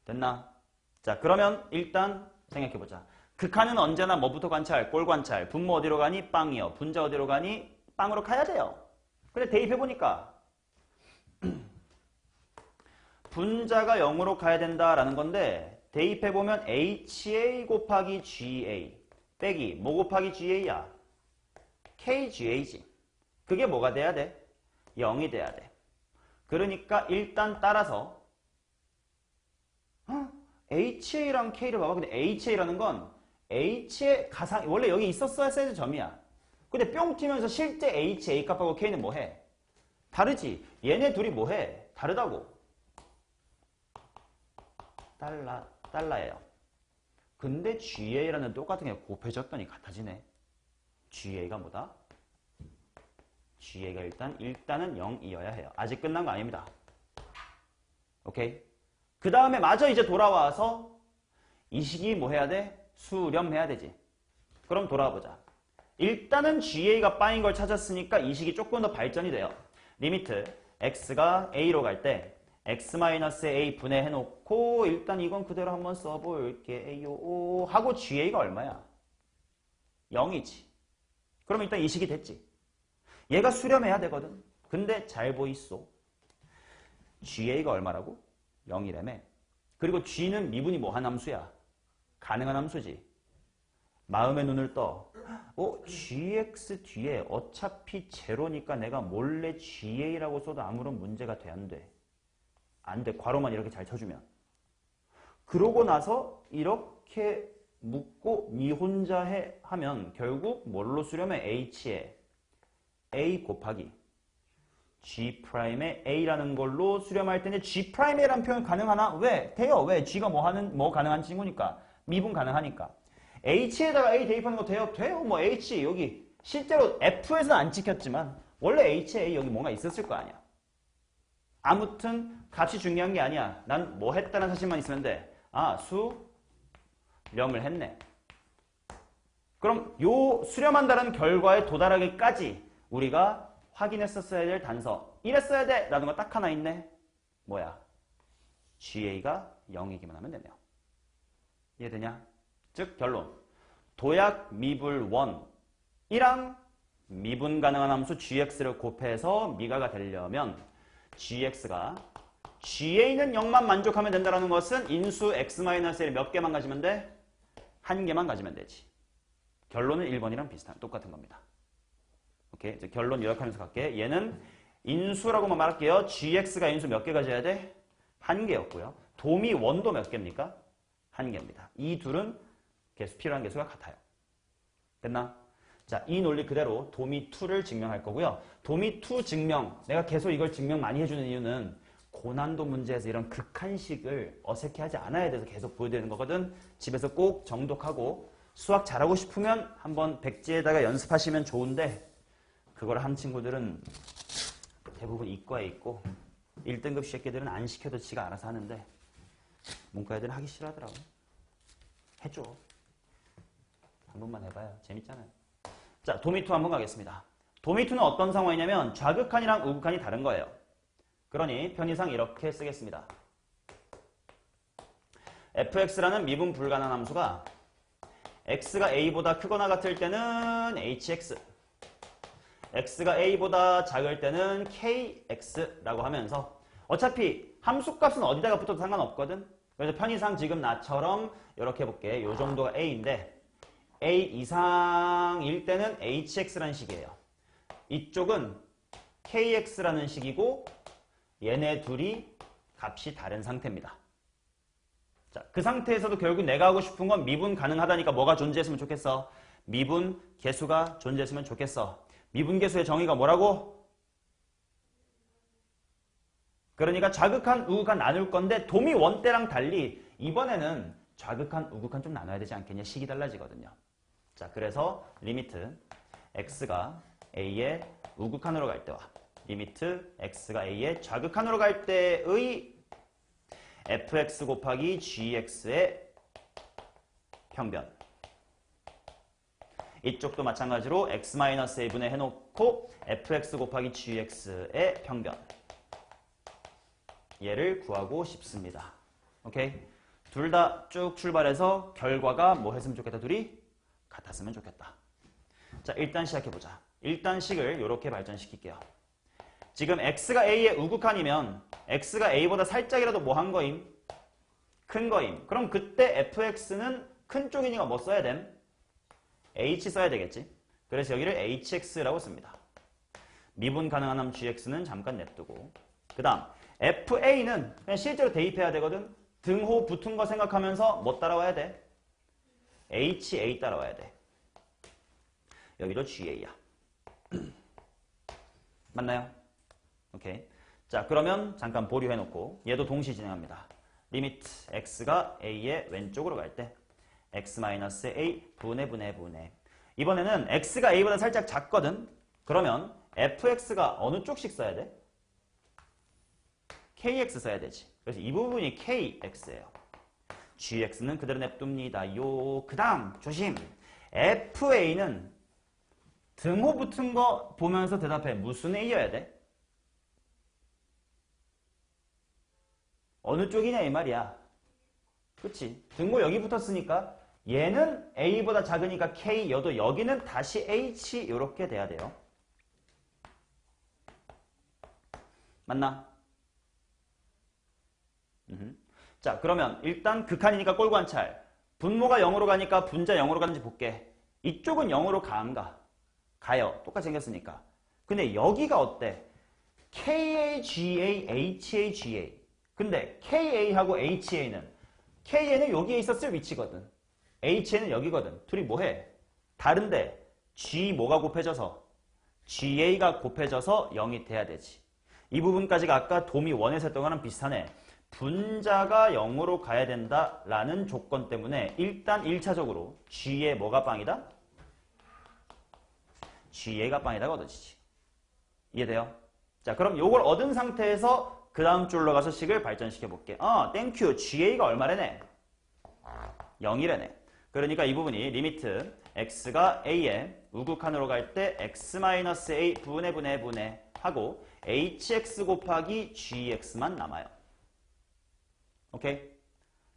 됐나? 자, 그러면 일단 생각해보자. 극한은 언제나 뭐부터 관찰? 꼴 관찰. 분모 어디로 가니? 빵이요. 분자 어디로 가니? 빵으로 가야 돼요. 근데 대입해보니까 분자가 0으로 가야 된다라는 건데 대입해보면 HA 곱하기 GA 빼기 뭐 곱하기 GA야? KGA지. 그게 뭐가 돼야 돼? 0이 돼야 돼. 그러니까 일단 따라서 HA랑 K를 봐봐. 근데 HA라는 건 H의 가상 원래 여기 있었어야 되는 점이야. 근데 뿅 튀면서 실제 HA 값하고 K는 뭐해? 다르지. 얘네 둘이 뭐해? 다르다고. 달라예요. 근데 GA라는 똑같은 게 곱해졌더니 같아지네. GA가 뭐다? GA가 일단은 0이어야 해요. 아직 끝난 거 아닙니다. 오케이? 그 다음에 마저 이제 돌아와서 이 식이 뭐 해야 돼? 수렴해야 되지. 그럼 돌아와 보자. 일단은 GA가 빠인 걸 찾았으니까 이 식이 조금 더 발전이 돼요. 리미트 x가 a로 갈 때 x-a 분해해놓고 일단 이건 그대로 한번 써볼게. a요 하고 ga가 얼마야? 0이지. 그럼 일단 이 식이 됐지. 얘가 수렴해야 되거든. 근데 잘 보이소. ga가 얼마라고? 0이라며. 그리고 g는 미분이 뭐한 함수야? 가능한 함수지. 마음의 눈을 떠. gx 뒤에 어차피 제로니까 내가 몰래 ga라고 써도 아무런 문제가 돼, 안 돼? 안 돼. 괄호만 이렇게 잘 쳐주면. 그러고 나서 이렇게 묶고 니 혼자 해 하면 결국 뭘로 수렴해? h에 a 곱하기 g'의 a라는 걸로 수렴할 텐데 g'a라는 표현 가능하나? 왜? 돼요. 왜? g가 뭐 가능한 친구니까. 미분 가능하니까. h에다가 a 대입하는 거 돼요? 돼요. 뭐 h 여기 실제로 f에서는 안 찍혔지만 원래 h에 a 여기 뭔가 있었을 거 아니야. 아무튼 값이 중요한 게 아니야. 난 뭐 했다는 사실만 있으면 돼. 아, 수렴을 했네. 그럼 요 수렴한다는 결과에 도달하기까지 우리가 확인했었어야 될 단서. 이랬어야 돼. 라는 거 딱 하나 있네. 뭐야? GA가 0이기만 하면 되네요. 이해되냐? 즉 결론. 도약 미불 1이랑 미분 가능한 함수 gx를 곱해서 미가가 되려면 gx가 ga는 0만 만족하면 된다는 것은 인수 x-1을 몇 개만 가지면 돼? 한 개만 가지면 되지. 결론은 1번이랑 똑같은 겁니다. 오케이. 이제 결론 요약하면서 갈게. 얘는 인수라고만 말할게요. gx가 인수 몇 개 가져야 돼? 한 개였고요. 도미 1도 몇 개입니까? 한 개입니다. 이 둘은 필요한 개수가 같아요. 됐나? 자, 이 논리 그대로 도미 2를 증명할 거고요. 도미 2 증명, 내가 계속 이걸 증명 많이 해주는 이유는 고난도 문제에서 이런 극한식을 어색해하지 않아야 돼서 계속 보여드리는 거거든. 집에서 꼭 정독하고 수학 잘하고 싶으면 한번 백지에다가 연습하시면 좋은데 그걸 한 친구들은 대부분 이과에 있고 1등급 새끼들은 안 시켜도 지가 알아서 하는데 문과 애들은 하기 싫어하더라고. 해줘. 한 번만 해봐요. 재밌잖아요. 자, 도미2 한번 가겠습니다. 도미2는 어떤 상황이냐면 좌극한이랑 우극한이 다른 거예요. 그러니 편의상 이렇게 쓰겠습니다. fx라는 미분 불가능한 함수가 x가 a보다 크거나 같을 때는 hx, x가 a보다 작을 때는 kx라고 하면서 어차피 함수값은 어디다가 붙어도 상관없거든. 그래서 편의상 지금 나처럼 이렇게 해볼게. 요 정도가 a인데 a 이상일 때는 hx라는 식이에요. 이쪽은 kx라는 식이고 얘네 둘이 값이 다른 상태입니다. 자, 그 상태에서도 결국 내가 하고 싶은 건 미분 가능하다니까 뭐가 존재했으면 좋겠어? 미분 개수가 존재했으면 좋겠어. 미분 개수의 정의가 뭐라고? 그러니까 좌극한, 우극한 나눌 건데 도미 1 때랑 달리 이번에는 좌극한, 우극한 좀 나눠야 되지 않겠냐? 식이 달라지거든요. 자, 그래서 리미트 x가 a의 우극한으로 갈 때와 리미트 x가 a의 좌극한으로 갈 때의 fx 곱하기 gx의 평변. 이쪽도 마찬가지로 x-a분의 해놓고 fx 곱하기 gx의 평변. 얘를 구하고 싶습니다. 오케이? 둘 다 쭉 출발해서 결과가 뭐 했으면 좋겠다? 둘이 같았으면 좋겠다. 자, 일단 시작해보자. 일단 식을 이렇게 발전시킬게요. 지금 x가 a의 우극한이면 x가 a보다 살짝이라도 뭐 한 거임? 큰 거임. 그럼 그때 fx는 큰 쪽이니까 뭐 써야 됨? h 써야 되겠지. 그래서 여기를 hx라고 씁니다. 미분 가능한 함 gx는 잠깐 냅두고 그 다음 fa는 그냥 실제로 대입해야 되거든. 등호 붙은 거 생각하면서 뭐 따라와야 돼? ha 따라와야 돼. 여기도 ga야. 맞나요? 오케이. 자, 그러면 잠깐 보류해놓고 얘도 동시 진행합니다. 리미트 x가 a의 왼쪽으로 갈 때 x-a 분해. 이번에는 x가 a보다 살짝 작거든. 그러면 fx가 어느 쪽씩 써야 돼? kx 써야 되지. 그래서 이 부분이 kx예요. gx는 그대로 냅둡니다. 요. 그 다음 조심. fa는 등호 붙은 거 보면서 대답해. 무슨 a여야 돼? 어느 쪽이냐 이 말이야. 그치? 등호 여기 붙었으니까 얘는 A보다 작으니까 K, 여기는 다시 H 이렇게 돼야 돼요. 맞나? 자, 그러면 일단 극한이니까 꼴관찰. 분모가 0으로 가니까 분자 0으로 가는지 볼게. 이쪽은 0으로 가, 안 가? 가요. 똑같이 생겼으니까. 근데 여기가 어때? KAGA, HAGA. 근데 KA하고 HA는 KA는 여기에 있었을 위치거든. HA는 여기거든. 둘이 뭐해? 다른데 G 뭐가 곱해져서? GA가 곱해져서 0이 돼야 되지. 이 부분까지가 아까 도미 1에서 했던 거랑 비슷하네. 분자가 0으로 가야 된다라는 조건 때문에 일단 1차적으로 G의 뭐가 빵이다? GA가 빵이다가 얻어지지. 이해돼요? 자, 그럼 요걸 얻은 상태에서 그 다음 줄로 가서 식을 발전시켜 볼게. 땡큐. GA가 얼마래네? 0이래네. 그러니까 이 부분이 리미트 x가 a에 우극한으로 갈 때 x-a 분의 하고 hx 곱하기 gx만 남아요. 오케이?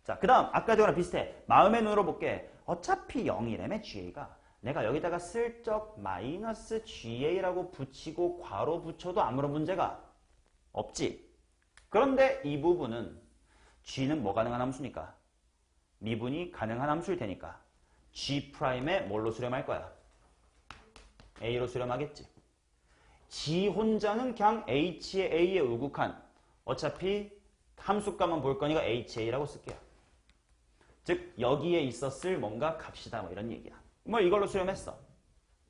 자, 그 다음 아까 저거랑 비슷해. 마음의 눈으로 볼게. 어차피 0이라며 GA가. 내가 여기다가 슬쩍 마이너스 GA라고 붙이고 괄호 붙여도 아무런 문제가 없지. 그런데 이 부분은 G는 뭐 가능한 함수니까? 미분이 가능한 함수일 테니까 G'에 뭘로 수렴할 거야? A로 수렴하겠지. G 혼자는 그냥 H의 A의 우극한. 어차피 함수값만 볼 거니까 HA라고 쓸게요. 즉 여기에 있었을 뭔가 값이다 뭐 이런 얘기야. 뭐 이걸로 수렴했어.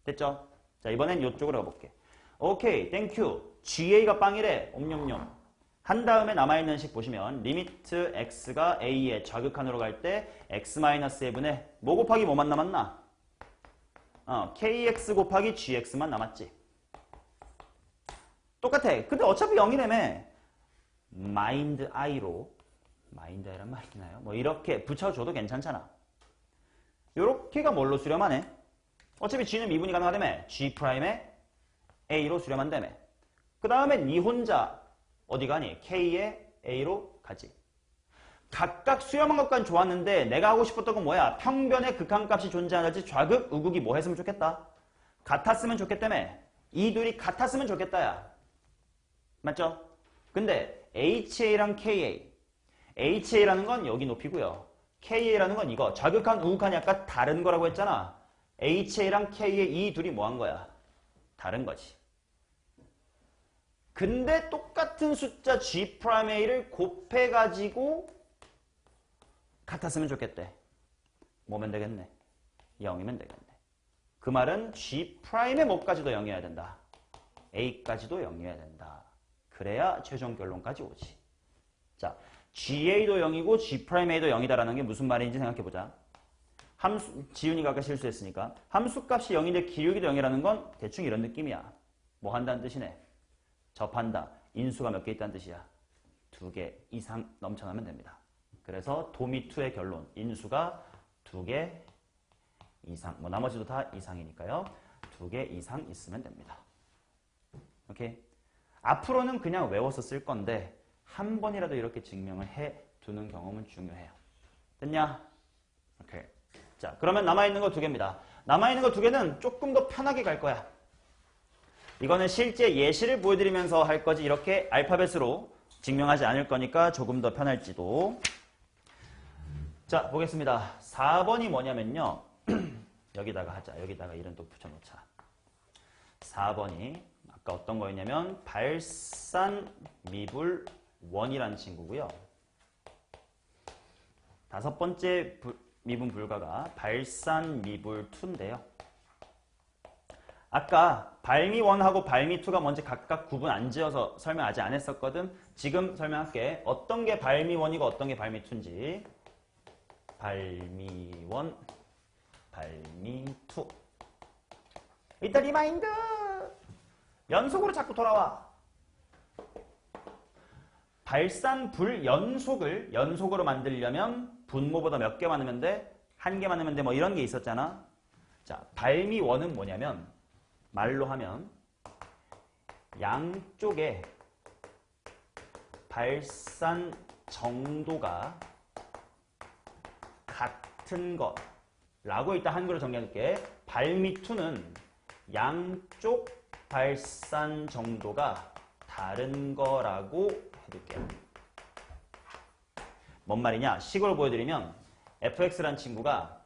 됐죠? 자, 이번엔 이쪽으로 가볼게. 오케이, 땡큐. GA가 빵이래. 옴뇸뇸. 한 다음에 남아있는 식 보시면 리미트 x가 a의 좌극한으로 갈 때 x-1분의 뭐 곱하기 뭐만 남았나? kx 곱하기 gx만 남았지. 똑같아. 근데 어차피 0이라며 마인드 i로 마인드 i란 말이 있나요? 뭐 이렇게 붙여줘도 괜찮잖아. 요렇게가 뭘로 수렴하네? 어차피 g는 미분이 가능하다며 g'에 a로 수렴한다며. 그 다음에 니 혼자 어디 가니? k의 a로 가지. 각각 수렴한 것까지 좋았는데 내가 하고 싶었던 건 뭐야? 평변의 극한값이 존재하는지 좌극, 우극이 뭐 했으면 좋겠다? 같았으면 좋겠다며. 이 둘이 같았으면 좋겠다야. 맞죠? 근데 HA랑 KA. HA라는 건 여기 높이고요. KA라는 건 이거. 좌극한, 우극한이 아까 다른 거라고 했잖아. HA랑 KA 이 둘이 뭐 한 거야? 다른 거지. 근데 똑같은 숫자 G'A를 곱해가지고 같았으면 좋겠대. 뭐면 되겠네? 0이면 되겠네. 그 말은 G'의 뭐까지도 0이어야 된다. A까지도 0이어야 된다. 그래야 최종 결론까지 오지. 자, GA도 0이고 G'A도 0이다라는 게 무슨 말인지 생각해보자. 지훈이가 아까 실수했으니까 함수값이 0인데 기울기도 0이라는 건 대충 이런 느낌이야. 뭐 한다는 뜻이네. 접한다. 인수가 몇 개 있다는 뜻이야. 2개 이상 넘쳐나면 됩니다. 그래서 도미2의 결론. 인수가 2개 이상. 뭐 나머지도 다 이상이니까요. 2개 이상 있으면 됩니다. 오케이? 앞으로는 그냥 외워서 쓸 건데 한 번이라도 이렇게 증명을 해두는 경험은 중요해요. 됐냐? 오케이. 자, 그러면 남아있는 거 2개입니다. 남아있는 거 2개는 조금 더 편하게 갈 거야. 이거는 실제 예시를 보여드리면서 할 거지 이렇게 알파벳으로 증명하지 않을 거니까 조금 더 편할지도. 자, 보겠습니다. 4번이 뭐냐면요. 여기다가 하자. 여기다가 이름 또 붙여놓자. 4번이 아까 어떤 거였냐면 발산미불1이라는 친구고요. 5번째 미분 불가가 발산미불2인데요. 아까 발미1하고 발미2가 뭔지 각각 구분 안 지어서 설명 아직 안 했었거든. 지금 설명할게. 어떤 게 발미1이고 어떤 게 발미2인지. 발미1, 발미2. 일단 리마인드! 연속으로 자꾸 돌아와. 발산불 연속으로 만들려면 분모보다 몇 개 많으면 돼? 1개 많으면 돼? 뭐 이런 게 있었잖아. 자, 발미1은 뭐냐면 말로 하면 양쪽에 발산 정도가 같은 것 라고 일단 한글로 정리해둘게. 발미2는 양쪽 발산 정도가 다른 거라고 해둘게요. 뭔 말이냐? 식으로 보여드리면 fx란 친구가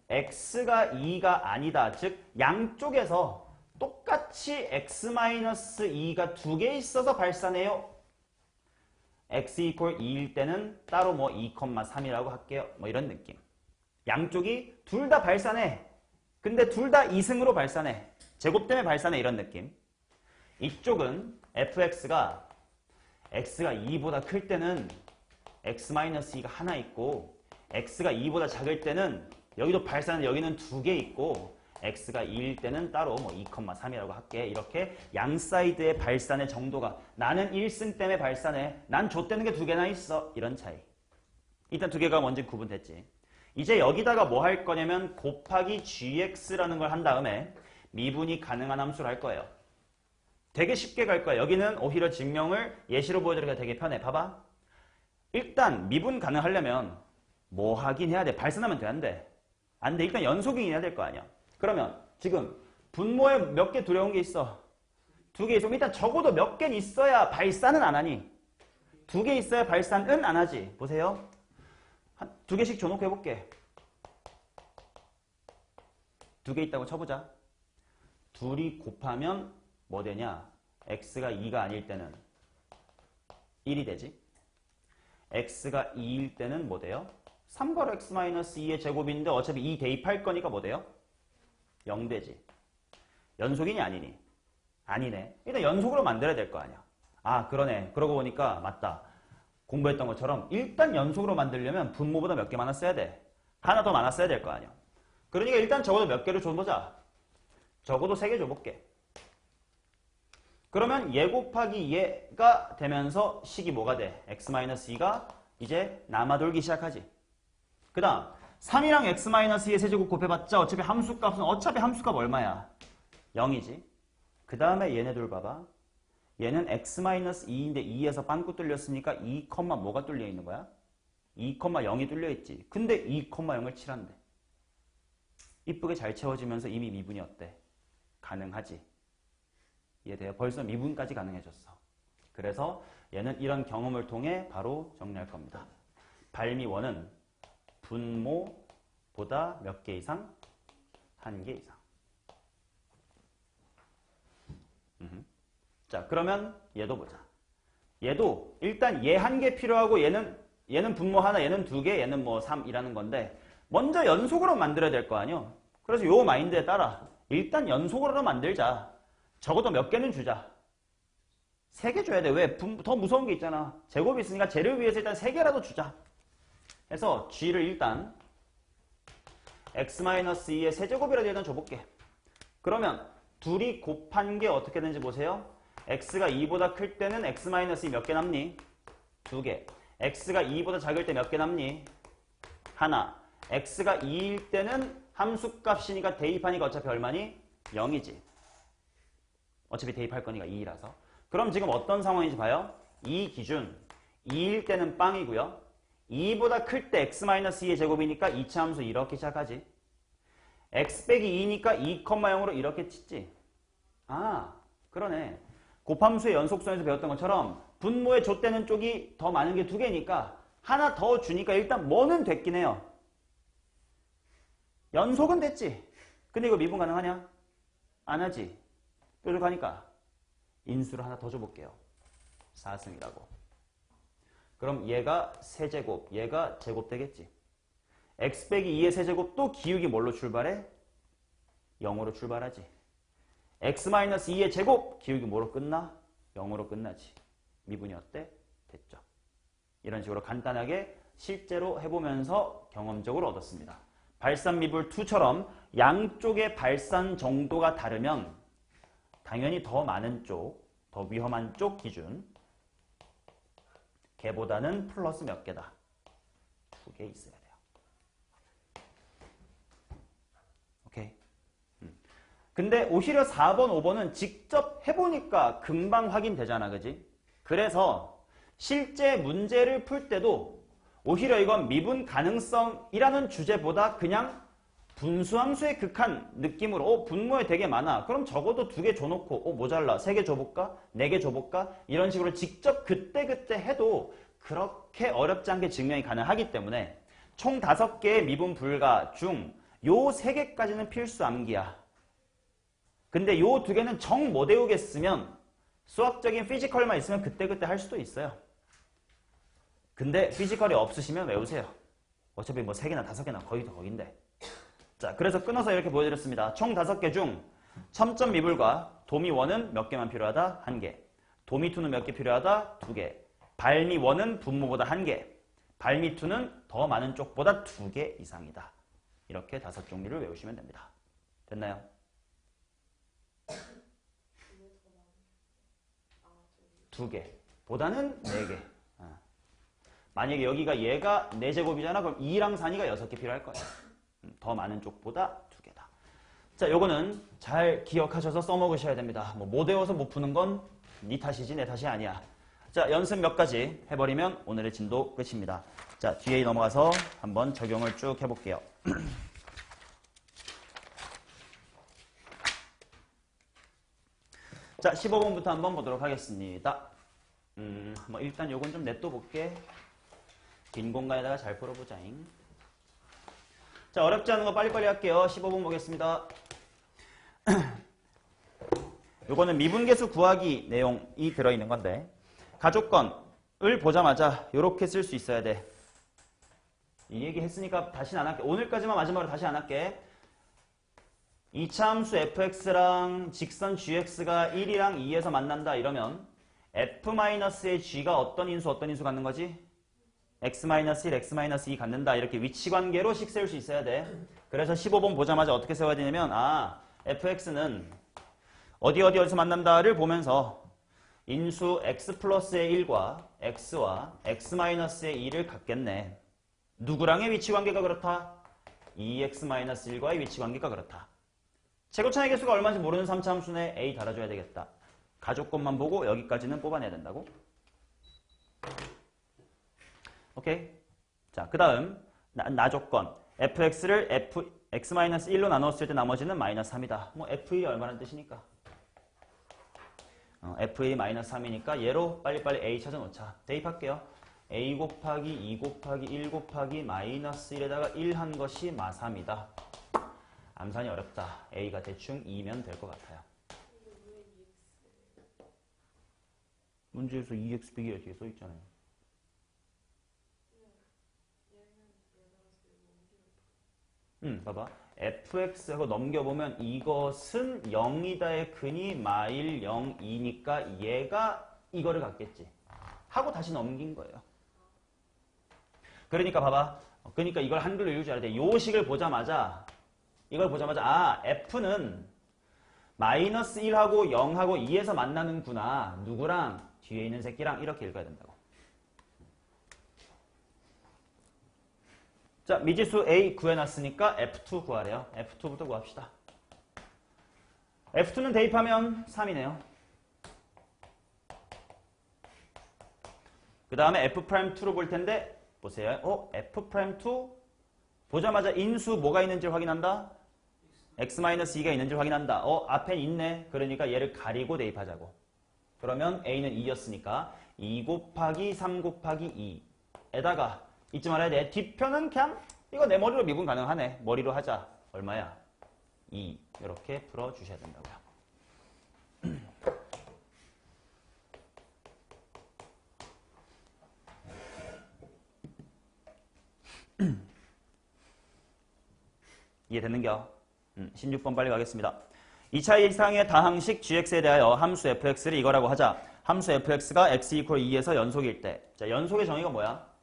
x가 2가 아니다. 즉 양쪽에서 똑같이 x-2가 두 개 있어서 발산해요. x equal 2일 때는 따로 뭐 2,3이라고 할게요. 뭐 이런 느낌. 양쪽이 둘 다 발산해. 근데 둘 다 이승으로 발산해. 제곱 때문에 발산해. 이런 느낌. 이쪽은 fx가 x가 2보다 클 때는 x-2가 하나 있고 x가 2보다 작을 때는 여기도 발산은 여기는 두 개 있고 x가 2일 때는 따로 뭐 2,3이라고 할게. 이렇게 양 사이드의 발산의 정도가 나는 1승 때문에 발산해. 난 좆되는 게 두 개나 있어. 이런 차이. 일단 두 개가 뭔지 구분됐지. 이제 여기다가 뭐 할 거냐면 곱하기 gx라는 걸 한 다음에 미분이 가능한 함수를 할 거예요. 되게 쉽게 갈 거야. 여기는 오히려 증명을 예시로 보여드리기가 되게 편해. 봐봐. 일단 미분 가능하려면 뭐 하긴 해야 돼? 발산하면 돼? 안 돼? 안 돼. 일단 연속이긴 해야 될 거 아니야. 그러면 지금 분모에 몇 개 두려운 게 있어? 두 개 있으면 일단 적어도 몇 개는 있어야 발산은 안 하니? 두 개 있어야 발산은 안 하지. 보세요. 두 개씩 줘놓고 해볼게. 두 개 있다고 쳐보자. 둘이 곱하면 뭐 되냐? x가 2가 아닐 때는 1이 되지. x가 2일 때는 뭐 돼요? 3괄호 x-2의 제곱인데 어차피 2 대입할 거니까 뭐 돼요? 0 되지. 연속이니 아니니? 아니네. 일단 연속으로 만들어야 될 거 아니야. 아 그러네. 그러고 보니까 맞다. 공부했던 것처럼 일단 연속으로 만들려면 분모보다 몇 개 많아 써야 돼? 하나 더 많아 써야 될 거 아니야. 그러니까 일단 적어도 몇 개를 줘보자. 적어도 3개 줘볼게. 그러면 얘 곱하기 얘가 되면서 식이 뭐가 돼? x-2가 이제 남아돌기 시작하지. 그 다음 3이랑 x-2의 세제곱 곱해봤자 어차피 함수값 얼마야? 0이지. 그 다음에 얘네들 봐봐. 얘는 x-2인데 2에서 빵꾸 뚫렸으니까 2, 뭐가 뚫려 있는 거야? 2,0이 뚫려 있지. 근데 2,0을 칠한대. 이쁘게 잘 채워지면서 이미 미분이 어때? 가능하지. 이해돼요? 벌써 미분까지 가능해졌어. 그래서 얘는 이런 경험을 통해 바로 정리할 겁니다. 발미원은 분모보다 몇 개 이상? 한 개 이상. 자, 그러면 얘도 보자. 얘도 일단 얘 한 개 필요하고 얘는 분모 하나, 얘는 두 개, 얘는 뭐 3이라는 건데 먼저 연속으로 만들어야 될 거 아니요? 그래서 요 마인드에 따라 일단 연속으로 만들자. 적어도 몇 개는 주자. 3개 줘야 돼. 왜? 더 무서운 게 있잖아. 제곱이 있으니까 쟤를 위해서 일단 3개라도 주자. 해서 g를 일단 x-2의 세제곱이라도 일단 줘볼게. 그러면 둘이 곱한 게 어떻게 되는지 보세요. x가 2보다 클 때는 x-2 몇 개 남니? 2개. x가 2보다 작을 때 몇 개 남니? 하나. x가 2일 때는 함수값이니까 대입하니까 어차피 얼마니? 0이지. 어차피 대입할 거니까 2라서. 그럼 지금 어떤 상황인지 봐요. 2 기준 2일 때는 빵이고요. 2보다 클 때 x-2의 제곱이니까 2차 함수 이렇게 시작하지. x 빼기 2니까 2,0으로 이렇게 치지. 아 그러네. 곱함수의 연속선에서 배웠던 것처럼 분모에 좆되는 쪽이 더 많은 게 2개니까 하나 더 주니까 일단 뭐는 됐긴 해요. 연속은 됐지. 근데 이거 미분 가능하냐? 안 하지. 뾰족하니까 인수를 하나 더 줘볼게요. 4승이라고. 그럼 얘가 세제곱, 얘가 제곱 되겠지. x 빼기 2의 세제곱도 기울기 뭘로 출발해? 0으로 출발하지. x-2의 제곱, 기울기 뭐로 끝나? 0으로 끝나지. 미분이 어때? 됐죠. 이런 식으로 간단하게 실제로 해보면서 경험적으로 얻었습니다. 발산미분2처럼 양쪽의 발산 정도가 다르면 당연히 더 많은 쪽, 더 위험한 쪽 기준 걔보다는 플러스 몇 개다? 2개 있어야 돼요. 오케이. 근데 오히려 4번, 5번은 직접 해보니까 금방 확인되잖아. 그지? 그래서 실제 문제를 풀 때도 오히려 이건 미분 가능성이라는 주제보다 그냥 분수함수의 극한 느낌으로 분모에 되게 많아. 그럼 적어도 2개 줘놓고 모자라 3개 줘볼까? 4개 줘볼까? 이런 식으로 직접 그때그때 해도 그렇게 어렵지 않게 증명이 가능하기 때문에 총 5개의 미분 불가 중 요 3개까지는 필수 암기야. 근데 요 2개는 정 못 외우겠으면 수학적인 피지컬만 있으면 그때그때 할 수도 있어요. 근데 피지컬이 없으시면 외우세요. 어차피 뭐 3개나 5개나 거의 다 거긴데. 자, 그래서 끊어서 이렇게 보여드렸습니다. 총 5개 중 첨점 미불과 도미1은 몇 개만 필요하다? 1개. 도미2는 몇 개 필요하다? 2개. 발미1은 분모보다 1개. 발미2는 더 많은 쪽보다 2개 이상이다. 이렇게 5종류를 외우시면 됩니다. 됐나요? 두 개 보다는 4개. 만약에 여기가 얘가 4제곱이잖아. 그럼 2랑 4니까 6개 필요할 거야. 더 많은 쪽보다 2개다. 자, 요거는 잘 기억하셔서 써먹으셔야 됩니다. 못 외워서 못 푸는 건 네 탓이지 내 탓이 아니야. 자, 연습 몇 가지 해버리면 오늘의 진도 끝입니다. 자, 뒤에 넘어가서 한번 적용을 쭉 해볼게요. 자, 15번부터 한번 보도록 하겠습니다. 일단 요건 좀 냅둬 볼게. 빈 공간에다가 잘 풀어보자잉. 자, 어렵지 않은 거 빨리빨리 할게요. 15번 보겠습니다. 요거는 미분계수 구하기 내용이 들어있는 건데 가족건을 보자마자 요렇게 쓸 수 있어야 돼. 이 얘기 했으니까 다시는 안 할게. 오늘까지만 마지막으로 다시 안 할게. 2차 함수 fx랑 직선 gx가 1이랑 2에서 만난다 이러면 f-의 g가 어떤 인수 갖는 거지? x-1, x-2 갖는다. 이렇게 위치관계로식 세울 수 있어야 돼. 그래서 15번 보자마자 어떻게 세워야 되냐면 fx는 어디서 만난다를 보면서 인수 x 플러스의 1과 x와 x-의 2를 갖겠네. 누구랑의 위치관계가 그렇다? 2x-1과의 위치관계가 그렇다. 최고차의 개수가 얼마인지 모르는 3차 함수네. a 달아줘야 되겠다. 가족권만 보고 여기까지는 뽑아내야 된다고. 오케이. 자, 그 다음 나조건 fx를 x-1로 나눴을 때 나머지는 마이너스 3이다. f1이 얼마라는 뜻이니까 f1이 마이너스 3이니까 얘로 빨리빨리 a 찾아놓자. 대입할게요. a 곱하기 2 곱하기 1 곱하기 마이너스 1에다가 1 한 것이 마3이다. 암산이 어렵다. a가 대충 2면 될 것 같아요. 문제에서 2x 빼기 이렇게 써있잖아요. 봐봐. fx하고 넘겨보면 이것은 0이다의 근이 마일 0이니까 얘가 이거를 갖겠지. 하고 다시 넘긴 거예요. 그러니까 봐봐. 그러니까 이걸 한글로 읽을 줄 알아야 돼. 요 식을 보자마자 이걸 보자마자 f는 마이너스 1하고 0하고 2에서 만나는구나. 누구랑? 뒤에 있는 새끼랑 이렇게 읽어야 된다고. 자, 미지수 A 구해놨으니까 F2 구하래요. F2부터 구합시다. F2는 대입하면 3이네요. 그 다음에 F'2로 볼 텐데 보세요. F'2 보자마자 인수 뭐가 있는지 확인한다. x-2가 있는지 확인한다. 앞엔 있네. 그러니까 얘를 가리고 대입하자고. 그러면 A는 2였으니까 2 곱하기 3 곱하기 2에다가 잊지 말아야 돼. 뒷편은 그냥 이거 내 머리로 미분 가능하네. 머리로 하자. 얼마야? 2. 이렇게 풀어주셔야 된다고요. 이해됐는겨? 16번 빨리 가겠습니다. 2차 이상의 다항식 gx에 대하여 함수 fx를 이거라고 하자. 함수 fx가 x = 2에서 연속일 때. 자, 연속의 정의가 뭐야?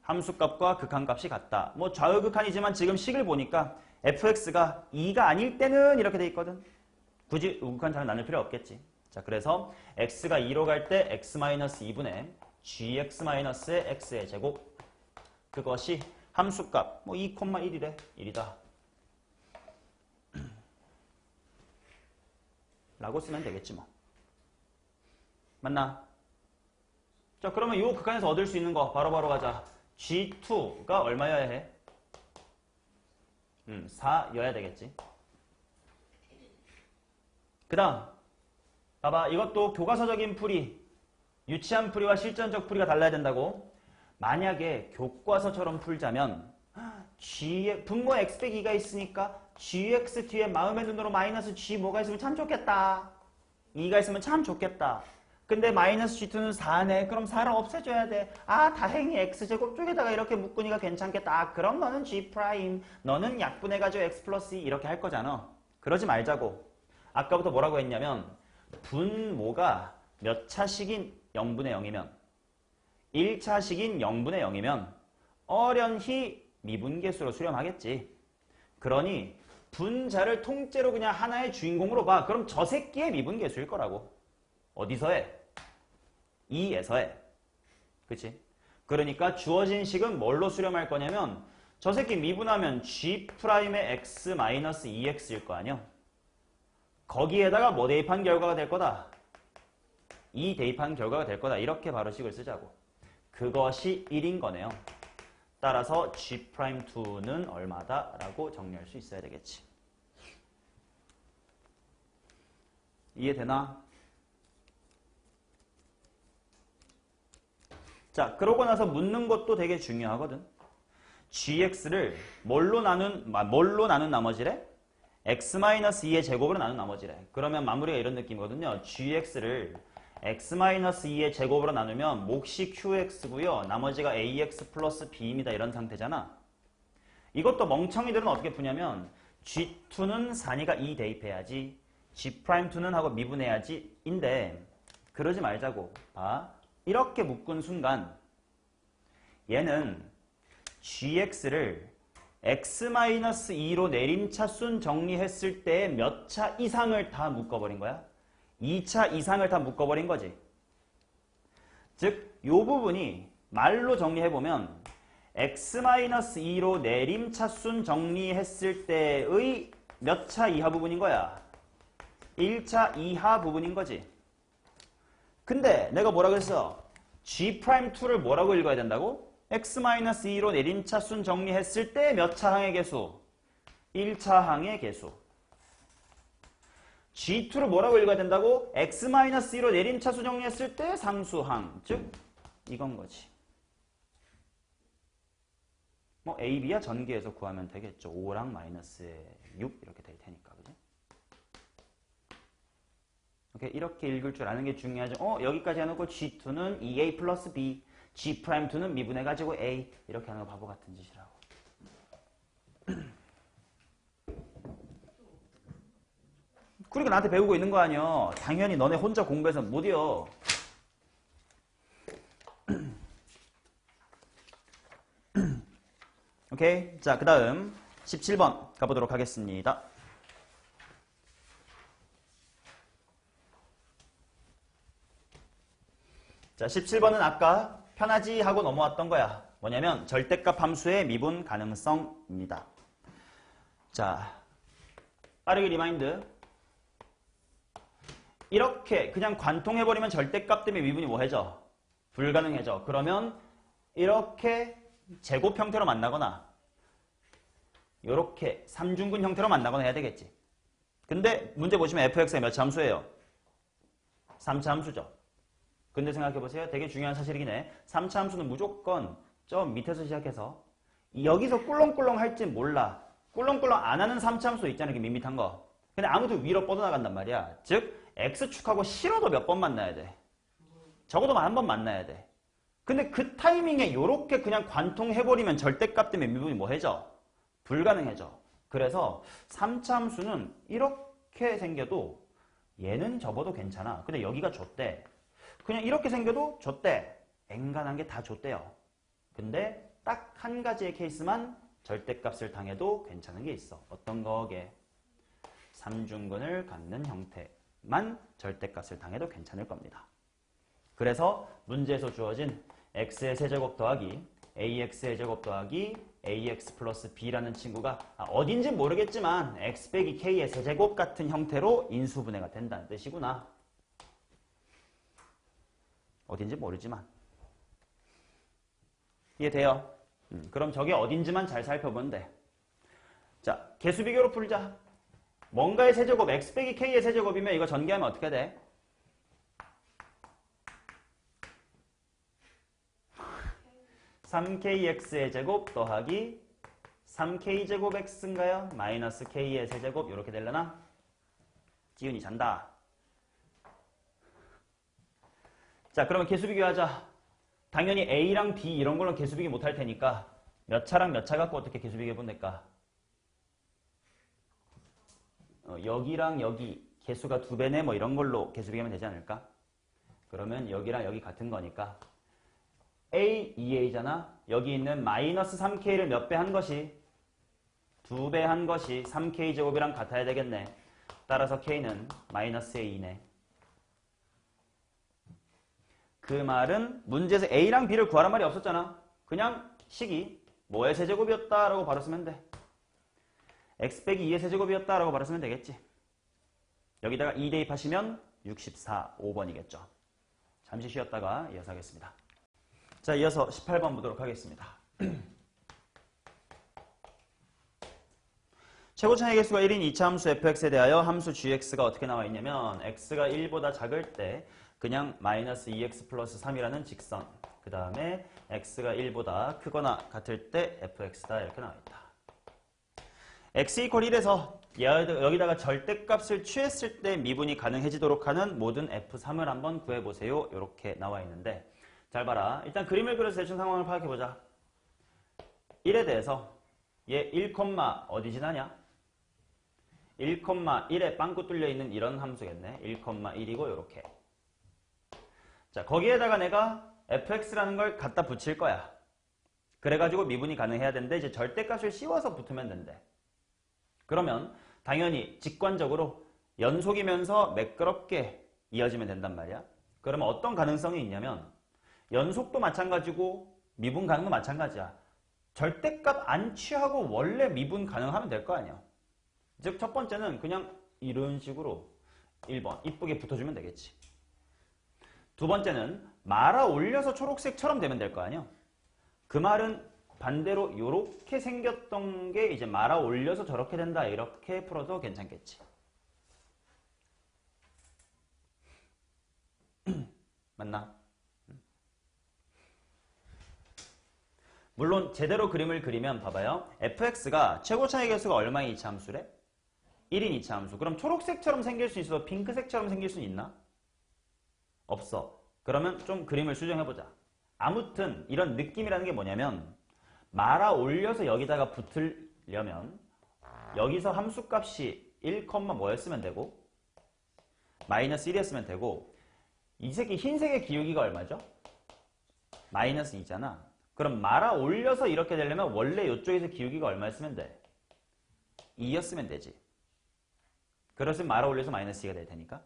함수값과 극한값이 같다. 뭐 좌우극한이지만 지금 식을 보니까 fx가 2가 아닐 때는 이렇게 돼 있거든. 굳이 우극한 잘 나눌 필요 없겠지. 자, 그래서 x가 2로 갈 때 x-2분의 gx-의 x의 제곱. 그것이 함수값 2,1이래. 1이다. 라고 쓰면 되겠지 뭐. 맞나? 자, 그러면 이 극한에서 얻을 수 있는 거 바로바로 가자. G2가 얼마여야 해? 4여야 되겠지. 그 다음 봐봐. 이것도 교과서적인 풀이, 유치한 풀이와 실전적 풀이가 달라야 된다고. 만약에 교과서처럼 풀자면 분모 x 빼기 2가 있으니까 gx 뒤에 마음의 눈으로 마이너스 g 뭐가 있으면 참 좋겠다. 2가 있으면 참 좋겠다. 근데 마이너스 g2는 4네. 그럼 4를 없애줘야 돼. 아, 다행히 x제곱 쪽에다가 이렇게 묶으니까 괜찮겠다. 아, 그럼 너는 g 프라임, 너는 약분해가지고 x 플러스 2 이렇게 할 거잖아. 그러지 말자고. 아까부터 뭐라고 했냐면 분모가 몇 차식인 0분의 0이면 1차식인 0분의 0이면 어련히 미분계수로 수렴하겠지. 그러니 분자를 통째로 그냥 하나의 주인공으로 봐. 그럼 저 새끼의 미분계수일 거라고. 어디서 해? 2에서 해. 그치? 그러니까 주어진 식은 뭘로 수렴할 거냐면 저 새끼 미분하면 G'의 x-2x일 거 아니야? 거기에다가 뭐 대입한 결과가 될 거다? 2 대입한 결과가 될 거다. 이렇게 바로 식을 쓰자고. 그것이 1인 거네요. 따라서 G'2는 얼마다? 라고 정리할 수 있어야 되겠지. 이해되나? 자, 그러고 나서 묻는 것도 되게 중요하거든. gx를 뭘로 나눈 나머지래? x-2의 제곱으로 나눈 나머지래. 그러면 마무리가 이런 느낌이거든요. gx를 x-2의 제곱으로 나누면 몫이 qx고요. 나머지가 ax 플러스 b입니다. 이런 상태잖아. 이것도 멍청이들은 어떻게 푸냐면 g2는 4니까 2 대입해야지. g'2는 하고 미분해야지. 인데 그러지 말자고. 봐. 이렇게 묶은 순간 얘는 gx를 x-2로 내림차순 정리했을 때 몇 차 이상을 다 묶어버린 거야? 2차 이상을 다 묶어버린 거지. 즉, 이 부분이 말로 정리해보면 x-2로 내림차순 정리했을 때의 몇 차 이하 부분인 거야? 1차 이하 부분인 거지. 근데 내가 뭐라 그랬어? G'2를 뭐라고 읽어야 된다고? x-2로 내림차순 정리했을 때 몇 차 항의 개수? 1차 항의 개수. G2를 뭐라고 읽어야 된다고? x-2로 내림차수 정리했을 때 상수항. 즉 이건 거지. 뭐 A, B야 전개해서 구하면 되겠죠. 5랑 마이너스의 6 이렇게 될 테니까. 그지? 오케이, 이렇게 읽을 줄 아는 게 중요하죠. 여기까지 해놓고 G2는 2A 플러스 B, G'2는 미분해가지고 A 이렇게 하는 거 바보 같은 짓이라고. 그러니까 나한테 배우고 있는 거 아니야. 당연히 너네 혼자 공부해서 못이여. 오케이, 자, 그 다음 17번 가보도록 하겠습니다. 자, 17번은 아까 편하지 하고 넘어왔던 거야. 뭐냐면 절대값 함수의 미분 가능성입니다. 자, 빠르게 리마인드. 이렇게 그냥 관통해버리면 절대값 때문에 미분이 뭐해져? 불가능해져. 그러면 이렇게 제곱 형태로 만나거나 이렇게 삼중근 형태로 만나거나 해야 되겠지. 근데 문제 보시면 fx가 몇 차 함수예요? 3차 함수죠. 근데 생각해보세요. 되게 중요한 사실이긴 해. 3차 함수는 무조건 저 밑에서 시작해서 여기서 꿀렁꿀렁 할지 몰라. 꿀렁꿀렁 안 하는 3차 함수 있잖아요. 이렇게 밋밋한 거. 근데 아무도 위로 뻗어나간단 말이야. 즉 x축하고 싫어도 몇 번 만나야 돼. 적어도 한 번 만나야 돼. 근데 그 타이밍에 요렇게 그냥 관통해버리면 절대값 때문에 미분이 뭐해져? 불가능해져. 그래서 3차 함수는 이렇게 생겨도 얘는 접어도 괜찮아. 근데 여기가 줬대. 그냥 이렇게 생겨도 줬대. 앵간한 게 다 줬대요. 근데 딱 한 가지의 케이스만 절대값을 당해도 괜찮은 게 있어. 어떤 거게? 삼중근을 갖는 형태만 절대값을 당해도 괜찮을 겁니다. 그래서 문제에서 주어진 x의 세제곱 더하기 ax의 제곱 더하기 ax 플러스 b라는 친구가 어딘지 모르겠지만 x 빼기 k의 세제곱 같은 형태로 인수분해가 된다는 뜻이구나. 어딘지 모르지만. 이해돼요? 그럼 저게 어딘지만 잘 살펴보면 돼. 자, 개수 비교로 풀자. 뭔가의 세제곱, x 빼기 k의 세제곱이면 이거 전개하면 어떻게 돼? (3kx의 제곱) 더하기 3k제곱 x인가요? 마이너스 k의 세제곱 이렇게 되려나? 지훈이 잔다. 자, 그러면 개수 비교하자. 당연히 A랑 B 이런 걸로 개수 비교 못할 테니까 몇 차랑 몇 차 갖고 어떻게 개수 비교해 볼까? 여기랑 여기 개수가 2배네 뭐 이런 걸로 개수 비교하면 되지 않을까? 그러면 여기랑 여기 같은 거니까 A, 2A잖아. 여기 있는 마이너스 3K를 몇 배 한 것이 2배 한 것이 3K제곱이랑 같아야 되겠네. 따라서 K는 마이너스 A네. 그 말은 문제에서 A랑 B를 구하란 말이 없었잖아. 그냥 식이 뭐의 세제곱이었다 라고 바로 쓰면 돼. x 빼기 2의 세제곱이었다 라고 바로 쓰면 되겠지. 여기다가 2 대입하시면 64, 5번이겠죠. 잠시 쉬었다가 이어서 하겠습니다. 자, 이어서 18번 보도록 하겠습니다. 최고차의 개수가 1인 2차 함수 fx에 대하여 함수 gx가 어떻게 나와 있냐면 x가 1보다 작을 때 그냥 마이너스 2x 플러스 3이라는 직선, 그 다음에 x가 1보다 크거나 같을 때 fx다 이렇게 나와 있다. x 이퀄 1에서 여기다가 절대값을 취했을 때 미분이 가능해지도록 하는 모든 f3을 한번 구해보세요. 이렇게 나와 있는데 잘 봐라. 일단 그림을 그려서 대충 상황을 파악해보자. 1에 대해서 얘 1, 어디 지나냐? 1,1에 빵꾸 뚫려 있는 이런 함수겠네. 1,1이고 이렇게. 자, 거기에다가 내가 fx라는 걸 갖다 붙일 거야. 그래가지고 미분이 가능해야 되는데 이제 절대값을 씌워서 붙으면 된대. 그러면 당연히 직관적으로 연속이면서 매끄럽게 이어지면 된단 말이야. 그러면 어떤 가능성이 있냐면 연속도 마찬가지고 미분 가능도 마찬가지야. 절대값 안 취하고 원래 미분 가능하면 될 거 아니야. 즉 첫 번째는 그냥 이런 식으로 1번 이쁘게 붙어주면 되겠지. 두 번째는 말아 올려서 초록색처럼 되면 될 거 아니야. 그 말은 반대로 이렇게 생겼던 게 이제 말아 올려서 저렇게 된다 이렇게 풀어도 괜찮겠지. 맞나? 물론 제대로 그림을 그리면 봐봐요. fx가 최고차의 개수가 얼마의 2차 함수래? 1인 2차 함수. 그럼 초록색처럼 생길 수 있어도 핑크색처럼 생길 수는 있나? 없어. 그러면 좀 그림을 수정해보자. 아무튼 이런 느낌이라는 게 뭐냐면 말아 올려서 여기다가 붙으려면 여기서 함수값이 1, 뭐였으면 되고 마이너스 1이었으면 되고 이 새끼 흰색의 기울기가 얼마죠? 마이너스 2잖아. 그럼 말아 올려서 이렇게 되려면 원래 이쪽에서 기울기가 얼마였으면 돼? 2였으면 되지. 그래서 말아 올려서 마이너스 2가 될 테니까.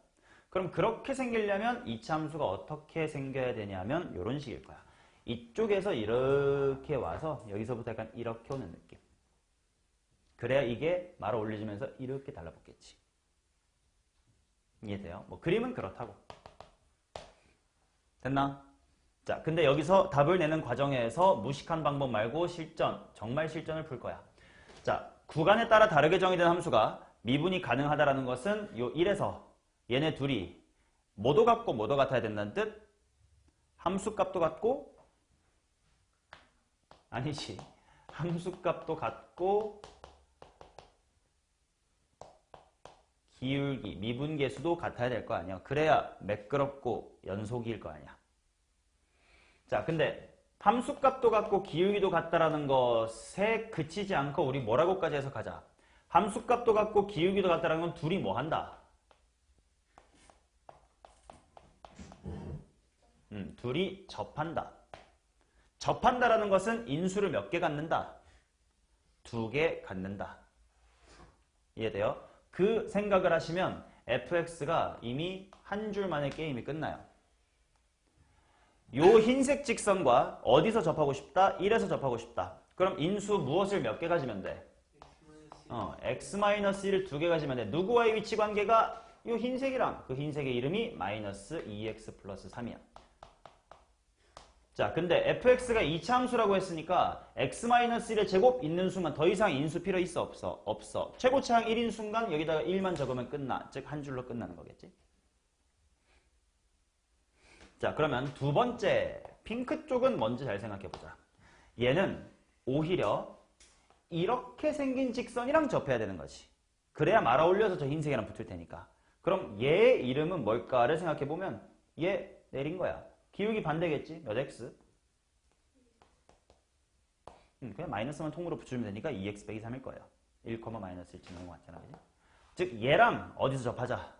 그럼 그렇게 생기려면 2차 함수가 어떻게 생겨야 되냐면 이런 식일 거야. 이쪽에서 이렇게 와서 여기서부터 약간 이렇게 오는 느낌. 그래야 이게 말아 올려지면서 이렇게 달라붙겠지. 이해돼요? 뭐 그림은 그렇다고. 됐나? 자, 근데 여기서 답을 내는 과정에서 무식한 방법 말고 실전, 정말 실전을 풀 거야. 자, 구간에 따라 다르게 정의된 함수가 미분이 가능하다라는 것은 요 1에서 얘네 둘이 뭐도 같고 뭐도 같아야 된다는 뜻? 함수값도 같고 아니지. 함수값도 같고 기울기, 미분계수도 같아야 될 거 아니야. 그래야 매끄럽고 연속일 거 아니야. 자, 근데 함수값도 같고 기울기도 같다라는 것에 그치지 않고 우리 뭐라고까지 해석하자. 함수값도 같고 기울기도 같다라는 건 둘이 뭐 한다? 둘이 접한다. 접한다라는 것은 인수를 몇 개 갖는다? 2개 갖는다. 이해돼요? 그 생각을 하시면 fx가 이미 한 줄 만에 게임이 끝나요. 요 흰색 직선과 어디서 접하고 싶다? 1에서 접하고 싶다. 그럼 인수 무엇을 몇 개 가지면 돼? x-1을 2개 가지면 돼. 누구와의 위치 관계가 요 흰색이랑 그 흰색의 이름이 마이너스 2x 플러스 3이야. 자, 근데 fx가 2차 함수라고 했으니까 x-1의 제곱 있는 순간 더 이상 인수 필요 있어? 없어? 없어. 최고차항 1인 순간 여기다가 1만 적으면 끝나. 즉 한 줄로 끝나는 거겠지. 자, 그러면 두 번째 핑크 쪽은 먼저 잘 생각해보자. 얘는 오히려 이렇게 생긴 직선이랑 접해야 되는 거지. 그래야 말아 올려서 저 흰색이랑 붙을 테니까. 그럼 얘의 이름은 뭘까를 생각해보면 얘 내린 거야. 기울기 반대겠지? 몇 x? 그냥 마이너스만 통으로 붙이면 되니까 2x 빼기 3일 거예요. 1, 마이너스 1 치는 거 같잖아. 그지? 즉 얘랑 어디서 접하자?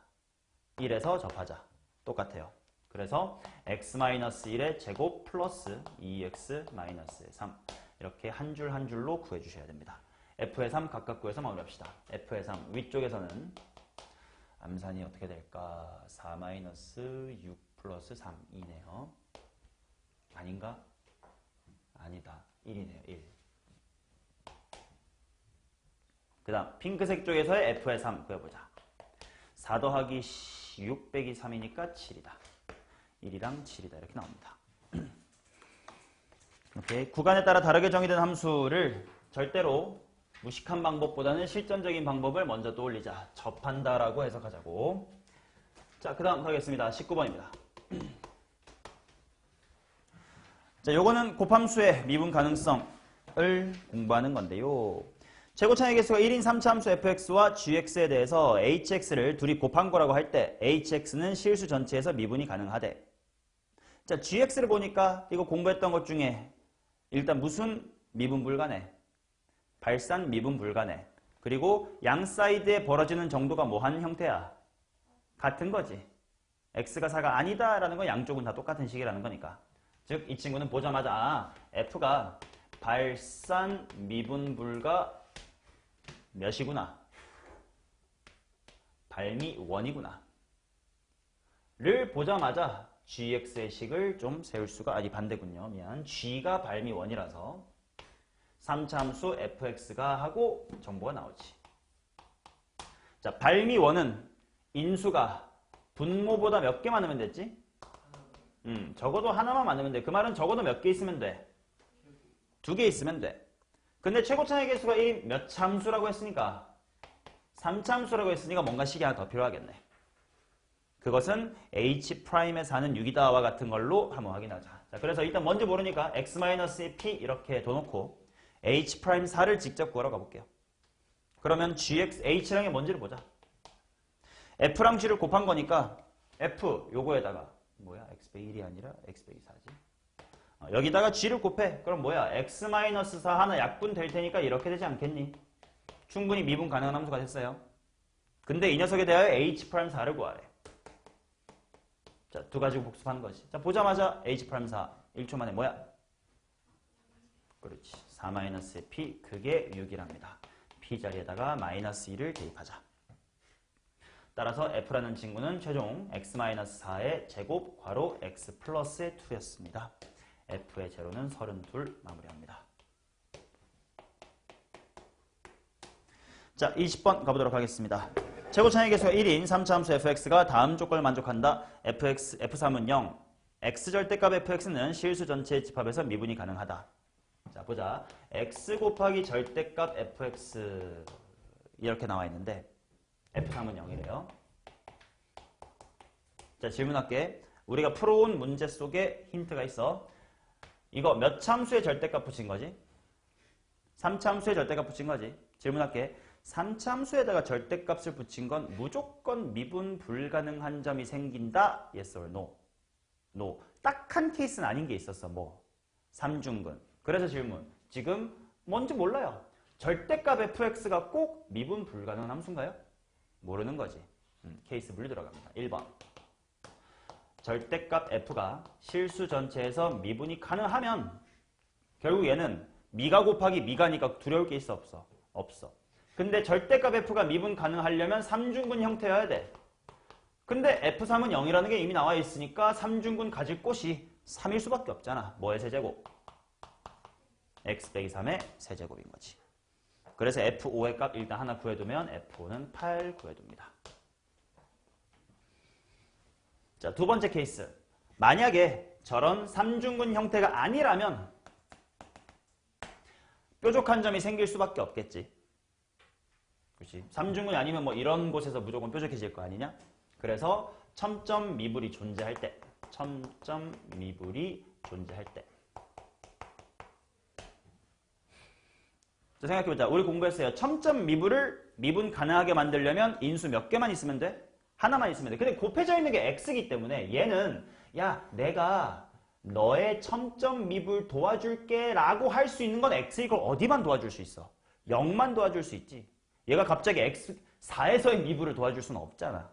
1에서 접하자. 똑같아요. 그래서 x-1의 제곱 플러스 2x-3 이렇게 한 줄 한 줄로 구해주셔야 됩니다. f의 3 각각 구해서 마무리합시다. f의 3 위쪽에서는 암산이 어떻게 될까? 4-6 플러스 3이네요. 아닌가? 아니다. 1이네요. 1. 그 다음 핑크색 쪽에서의 f의 3 구해보자. 4 더하기 6 빼기 3이니까 7이다. 1이랑 7이다. 이렇게 나옵니다. 이렇게 구간에 따라 다르게 정의된 함수를 절대로 무식한 방법보다는 실전적인 방법을 먼저 떠올리자. 접한다라고 해석하자고. 자, 그 다음 가겠습니다. 19번입니다. 자, 요거는 곱함수의 미분 가능성을 공부하는 건데요. 최고차의 개수가 1인 3차 함수 fx와 gx에 대해서 hx를 둘이 곱한 거라고 할 때 hx는 실수 전체에서 미분이 가능하대. 자, gx를 보니까 이거 공부했던 것 중에 일단 무슨 미분 불가네? 발산 미분 불가네. 그리고 양 사이드에 벌어지는 정도가 뭐한 형태야? 같은 거지. x가 4가 아니다라는 건 양쪽은 다 똑같은 식이라는 거니까. 즉 이 친구는 보자마자 f가 발산 미분 불가 몇이구나. 발미 원이구나. 를 보자마자 gx의 식을 좀 세울 수가 아니 반대군요. 미안. g가 발미 원이라서 3차 함수 fx가 하고 정보가 나오지. 자, 발미 원은 인수가 분모보다 몇 개 많으면 됐지? 적어도 하나만 많으면 돼. 그 말은 적어도 몇 개 있으면 돼? 2개 있으면 돼. 근데 최고차의 개수가 몇 차 함수라고 했으니까 3차 함수라고 했으니까 뭔가 식이 하나 더 필요하겠네. 그것은 H'에 사는 6이다와 같은 걸로 한번 확인하자. 자, 그래서 일단 뭔지 모르니까 x-p 이렇게 둬놓고 H'4를 직접 구하러 가볼게요. 그러면 gx, h랑이 뭔지를 보자. f랑 g를 곱한 거니까 f 요거에다가 뭐야? x 빼기 1이 아니라 x 빼기 4지. 여기다가 g를 곱해. 그럼 뭐야? x-4 하나 약분 될 테니까 이렇게 되지 않겠니? 충분히 미분 가능한 함수가 됐어요. 근데 이 녀석에 대하여 h'4를 구하래. 자, 두 가지 복습하는 거지. 자, 보자마자 h'4 1초 만에 뭐야? 그렇지. 4-p 그게 6이랍니다. p 자리에다가 -2를 대입하자. 따라서 f라는 친구는 최종 x-4의 제곱 괄호 x 플러스의 2였습니다. f의 제로는 32 마무리합니다. 자, 20번 가보도록 하겠습니다. 최고차의 개수가 1인 3차 함수 fx가 다음 조건을 만족한다. f3은 0. x절대값 fx는 실수 전체의 집합에서 미분이 가능하다. 자, 보자. x 곱하기 절대값 fx 이렇게 나와 있는데 f3은 0이래요. 자, 질문할게. 우리가 풀어온 문제 속에 힌트가 있어. 이거 몇 참수의 절대값 붙인 거지? 3참수의 절대값 붙인 거지? 질문할게. 3참수에다가 절대값을 붙인 건 무조건 미분 불가능한 점이 생긴다? Yes or no? No. 딱 한 케이스는 아닌 게 있었어. 뭐? 3중근. 그래서 질문. 지금 뭔지 몰라요. 절대값 fx가 꼭 미분 불가능한 함수인가요? 모르는 거지. 케이스 물 들어갑니다. 1번. 절대값 f가 실수 전체에서 미분이 가능하면 결국 얘는 미가 곱하기 미가니까 두려울 게 있어? 없어? 없어. 근데 절대값 f가 미분 가능하려면 3중근 형태여야 돼. 근데 f3은 0이라는 게 이미 나와 있으니까 3중근 가질 곳이 3일 수밖에 없잖아. 뭐의 세제곱? x 빼기 3의 세제곱인 거지. 그래서 f5의 값 일단 하나 구해두면 f5는 8 구해둡니다. 자, 두 번째 케이스. 만약에 저런 삼중근 형태가 아니라면 뾰족한 점이 생길 수밖에 없겠지. 그렇지? 삼중근이 아니면 뭐 이런 곳에서 무조건 뾰족해질 거 아니냐? 그래서 첨점 미불이 존재할 때, 첨점 미불이 존재할 때. 자, 생각해보자. 우리 공부했어요. 첨점 미분을 미분 가능하게 만들려면 인수 몇 개만 있으면 돼? 하나만 있으면 돼. 근데 곱해져 있는 게 x이기 때문에 얘는 야 내가 너의 첨점 미분 도와줄게 라고 할 수 있는 건 x일 걸 어디만 도와줄 수 있어? 0만 도와줄 수 있지. 얘가 갑자기 x 4에서의 미분을 도와줄 수는 없잖아.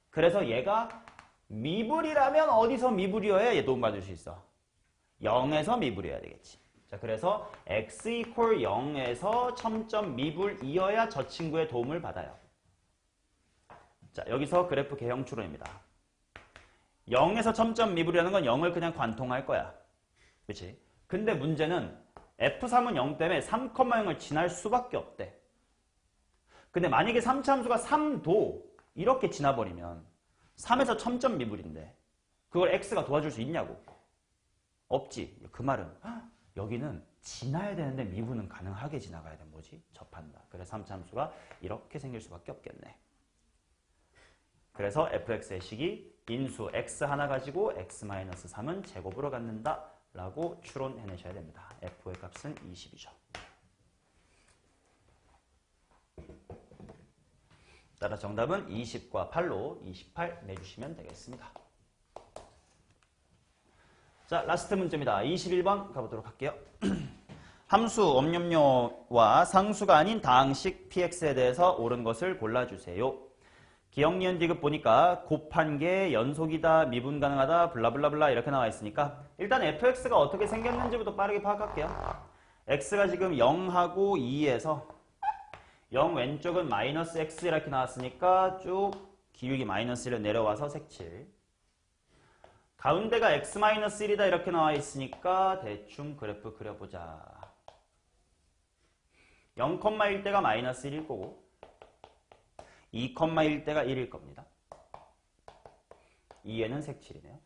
그래서 얘가 미분이라면 어디서 미분이어야 얘 도움받을 수 있어? 0에서 미분이어야 되겠지. 자, 그래서 x equal 0에서 첨점 미분이어야 저 친구의 도움을 받아요. 자, 여기서 그래프 개형 추론입니다. 0에서 첨점 미분이라는 건 0을 그냥 관통할 거야. 그렇지? 근데 문제는 F3은 0 때문에 3,0을 지날 수밖에 없대. 근데 만약에 3차함수가 3도 이렇게 지나버리면 3에서 첨점 미분인데 그걸 x가 도와줄 수 있냐고. 없지. 그 말은 여기는 지나야 되는데 미분은 가능하게 지나가야 돼. 뭐지? 접한다. 그래서 3차함수가 이렇게 생길 수밖에 없겠네. 그래서 fx의 식이 인수 x 하나 가지고 x-3은 제곱으로 갖는다 라고 추론해내셔야 됩니다. f의 값은 20이죠. 따라 정답은 20과 8로 28 내주시면 되겠습니다. 자, 라스트 문제입니다. 21번 가보도록 할게요. 함수 엄염료와 상수가 아닌 다항식 px에 대해서 옳은 것을 골라주세요. 기억, 니은, 디귿 보니까 곱한 게 연속이다, 미분 가능하다, 블라블라블라 이렇게 나와 있으니까 일단 fx가 어떻게 생겼는지부터 빠르게 파악할게요. x가 지금 0하고 2에서 0 왼쪽은 마이너스 x 이렇게 나왔으니까 쭉 기울기 마이너스 1로 내려와서 색칠. 가운데가 x-1이다 이렇게 나와 있으니까 대충 그래프 그려보자. 0,1 때가 마이너스 1일 거고 2,1 때가 1일 겁니다. 2에는 색칠이네요.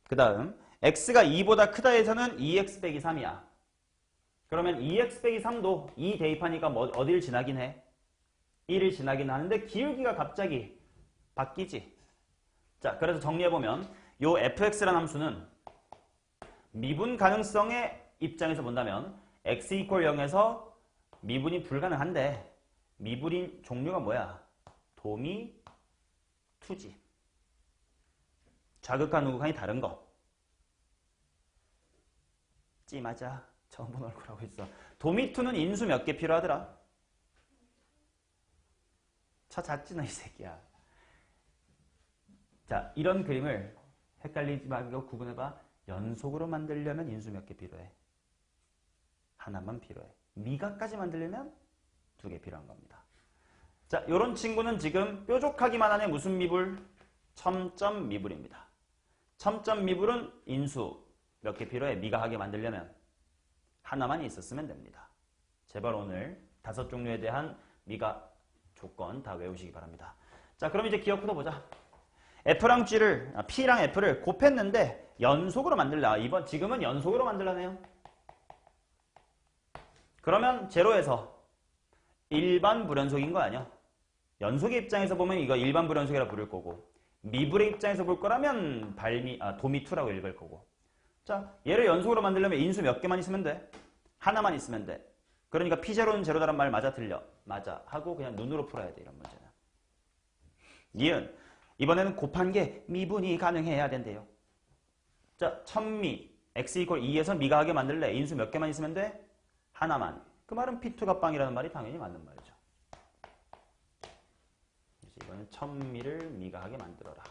그 다음 x가 2보다 크다 해서는 2x 빼기 3이야. 그러면 2x 빼기 3도 2 대입하니까 뭐 어디를 지나긴 해? 1을 지나긴 하는데 기울기가 갑자기 바뀌지. 자, 그래서 정리해보면 요 fx라는 함수는 미분 가능성의 입장에서 본다면 x equal 0에서 미분이 불가능한데 미분인 종류가 뭐야? 도미, 투지. 좌극한 우극한이 다른 거. 찌맞아. 처음 본 얼굴하고 있어. 도미, 투는 인수 몇 개 필요하더라? 저 잤지나 이 새끼야. 자, 이런 그림을 헷갈리지 말고 구분해봐. 연속으로 만들려면 인수 몇 개 필요해? 하나만 필요해. 미가까지 만들려면 2개 필요한 겁니다. 자, 요런 친구는 지금 뾰족하기만 하네. 무슨 미불? 첨점 미불입니다. 첨점 미불은 인수 몇 개 필요해? 미가하게 만들려면 하나만 있었으면 됩니다. 제발 오늘 5종류에 대한 미가 조건 다 외우시기 바랍니다. 자, 그럼 이제 기억부터 보자. F랑 G를, P랑 F를 곱했는데 연속으로 만들라. 지금은 연속으로 만들라네요. 그러면 제로에서 일반 불연속인 거 아니야? 연속의 입장에서 보면 이거 일반 불연속이라 부를 거고 미불의 입장에서 볼 거라면 도미2라고 읽을 거고. 자, 얘를 연속으로 만들려면 인수 몇 개만 있으면 돼? 하나만 있으면 돼. 그러니까 P0는 제로다란 말 맞아 틀려? 맞아. 하고 그냥 눈으로 풀어야 돼. 이런 문제는. 니은 이번에는 곱한 게 미분이 가능해야 된대요. 자, 천미 x equal 2에서 미가하게 만들래. 인수 몇 개만 있으면 돼? 하나만. 그 말은 P2가 빵이라는 말이 당연히 맞는 말이죠. 이번엔 천미를 미가하게 만들어라.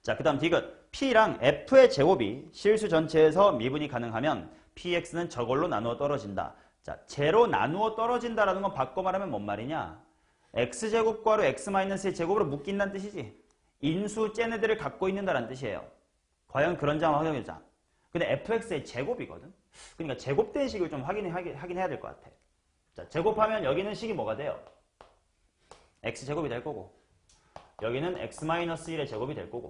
자, 그 다음 디귿. P랑 F의 제곱이 실수 전체에서 미분이 가능하면 PX는 저걸로 나누어 떨어진다. 자, 제로 나누어 떨어진다라는 건 바꿔 말하면 뭔 말이냐? X제곱 괄호 X-의 제곱으로 묶인다는 뜻이지. 인수 쟤네들을 갖고 있는다는 뜻이에요. 과연 그런 장 확인해보자. 근데 fx의 제곱이거든. 그러니까 제곱된 식을 좀 하긴 해야 될 것 같아. 자, 제곱하면 여기는 식이 뭐가 돼요? x제곱이 될 거고 여기는 x-1의 제곱이 될 거고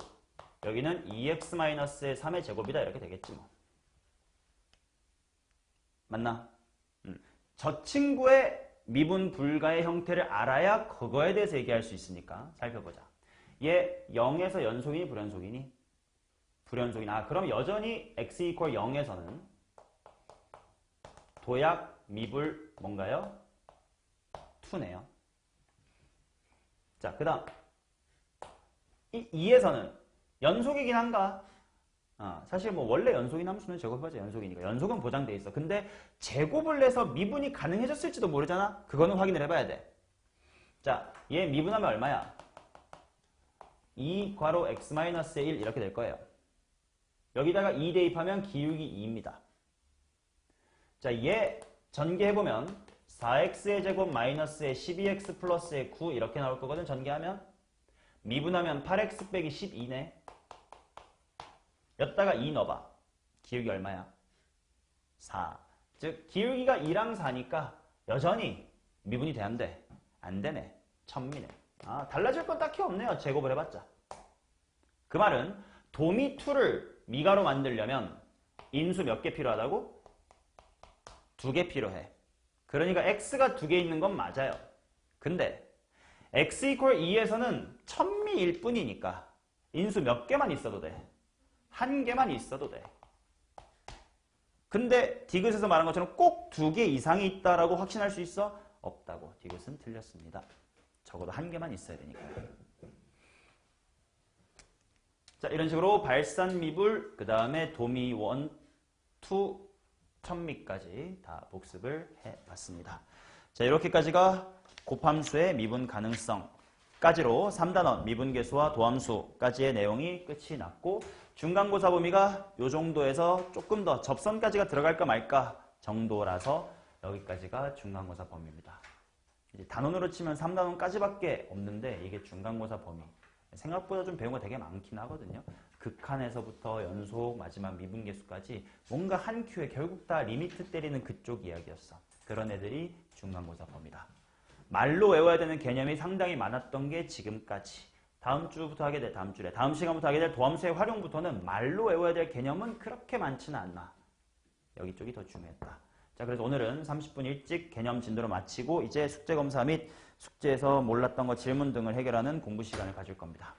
여기는 2x-의 3의 제곱이다 이렇게 되겠지 뭐. 맞나? 저 친구의 미분 불가의 형태를 알아야 그거에 대해서 얘기할 수 있으니까 살펴보자. 얘 0에서 연속이니 불연속이니? 불연속이니. 그럼 여전히 x equal 0에서는 도약 미불 뭔가요? 2네요. 자, 그 다음 2에서는 연속이긴 한가? 사실 뭐 원래 연속인 함수는 제곱해봤자 연속이니까 연속은 보장돼 있어. 근데 제곱을 내서 미분이 가능해졌을지도 모르잖아. 그거는 확인을 해봐야 돼. 자, 얘 미분하면 얼마야? 2 괄호 x-의 1 이렇게 될 거예요. 여기다가 2 대입하면 기울기 2입니다. 자, 얘 전개해보면 4x의 제곱 마이너스의 12x 플러스의 9 이렇게 나올 거거든. 전개하면 미분하면 8x 빼기 12네. 여기다가 2 넣어봐. 기울기 얼마야? 4. 즉 기울기가 2랑 4니까 여전히 미분이 돼 안 돼? 안 되네. 천미네. 달라질 건 딱히 없네요. 제곱을 해봤자. 그 말은 도미 2를 미가로 만들려면 인수 몇 개 필요하다고? 2개 필요해. 그러니까 x가 2개 있는 건 맞아요. 근데 x equal 2에서는 천미일 뿐이니까 인수 몇 개만 있어도 돼. 한 개만 있어도 돼. 근데 디귿에서 말한 것처럼 꼭 2개 이상이 있다라고 확신할 수 있어? 없다고. 디귿은 틀렸습니다. 적어도 한 개만 있어야 되니까. 자, 이런 식으로 발산미불, 그 다음에 도미 1, 2, 천미까지 다 복습을 해봤습니다. 자, 이렇게까지가 곱함수의 미분 가능성까지로 3단원 미분계수와 도함수까지의 내용이 끝이 났고, 중간고사 범위가 이 정도에서 조금 더 접선까지가 들어갈까 말까 정도라서 여기까지가 중간고사 범위입니다. 이제 단원으로 치면 3단원까지밖에 없는데 이게 중간고사 범위. 생각보다 좀 배운 거 되게 많긴 하거든요. 극한에서부터 연속, 마지막 미분계수까지 뭔가 한 큐에 결국 다 리미트 때리는 그쪽 이야기였어. 그런 애들이 중간고사 범위다. 말로 외워야 되는 개념이 상당히 많았던 게 지금까지. 다음 주부터 하게 될, 다음 주래. 다음 시간부터 하게 될 도함수의 활용부터는 말로 외워야 될 개념은 그렇게 많지는 않나. 여기 쪽이 더 중요했다. 자, 그래서 오늘은 30분 일찍 개념 진도를 마치고 이제 숙제검사 및 숙제에서 몰랐던 거 질문 등을 해결하는 공부 시간을 가질 겁니다.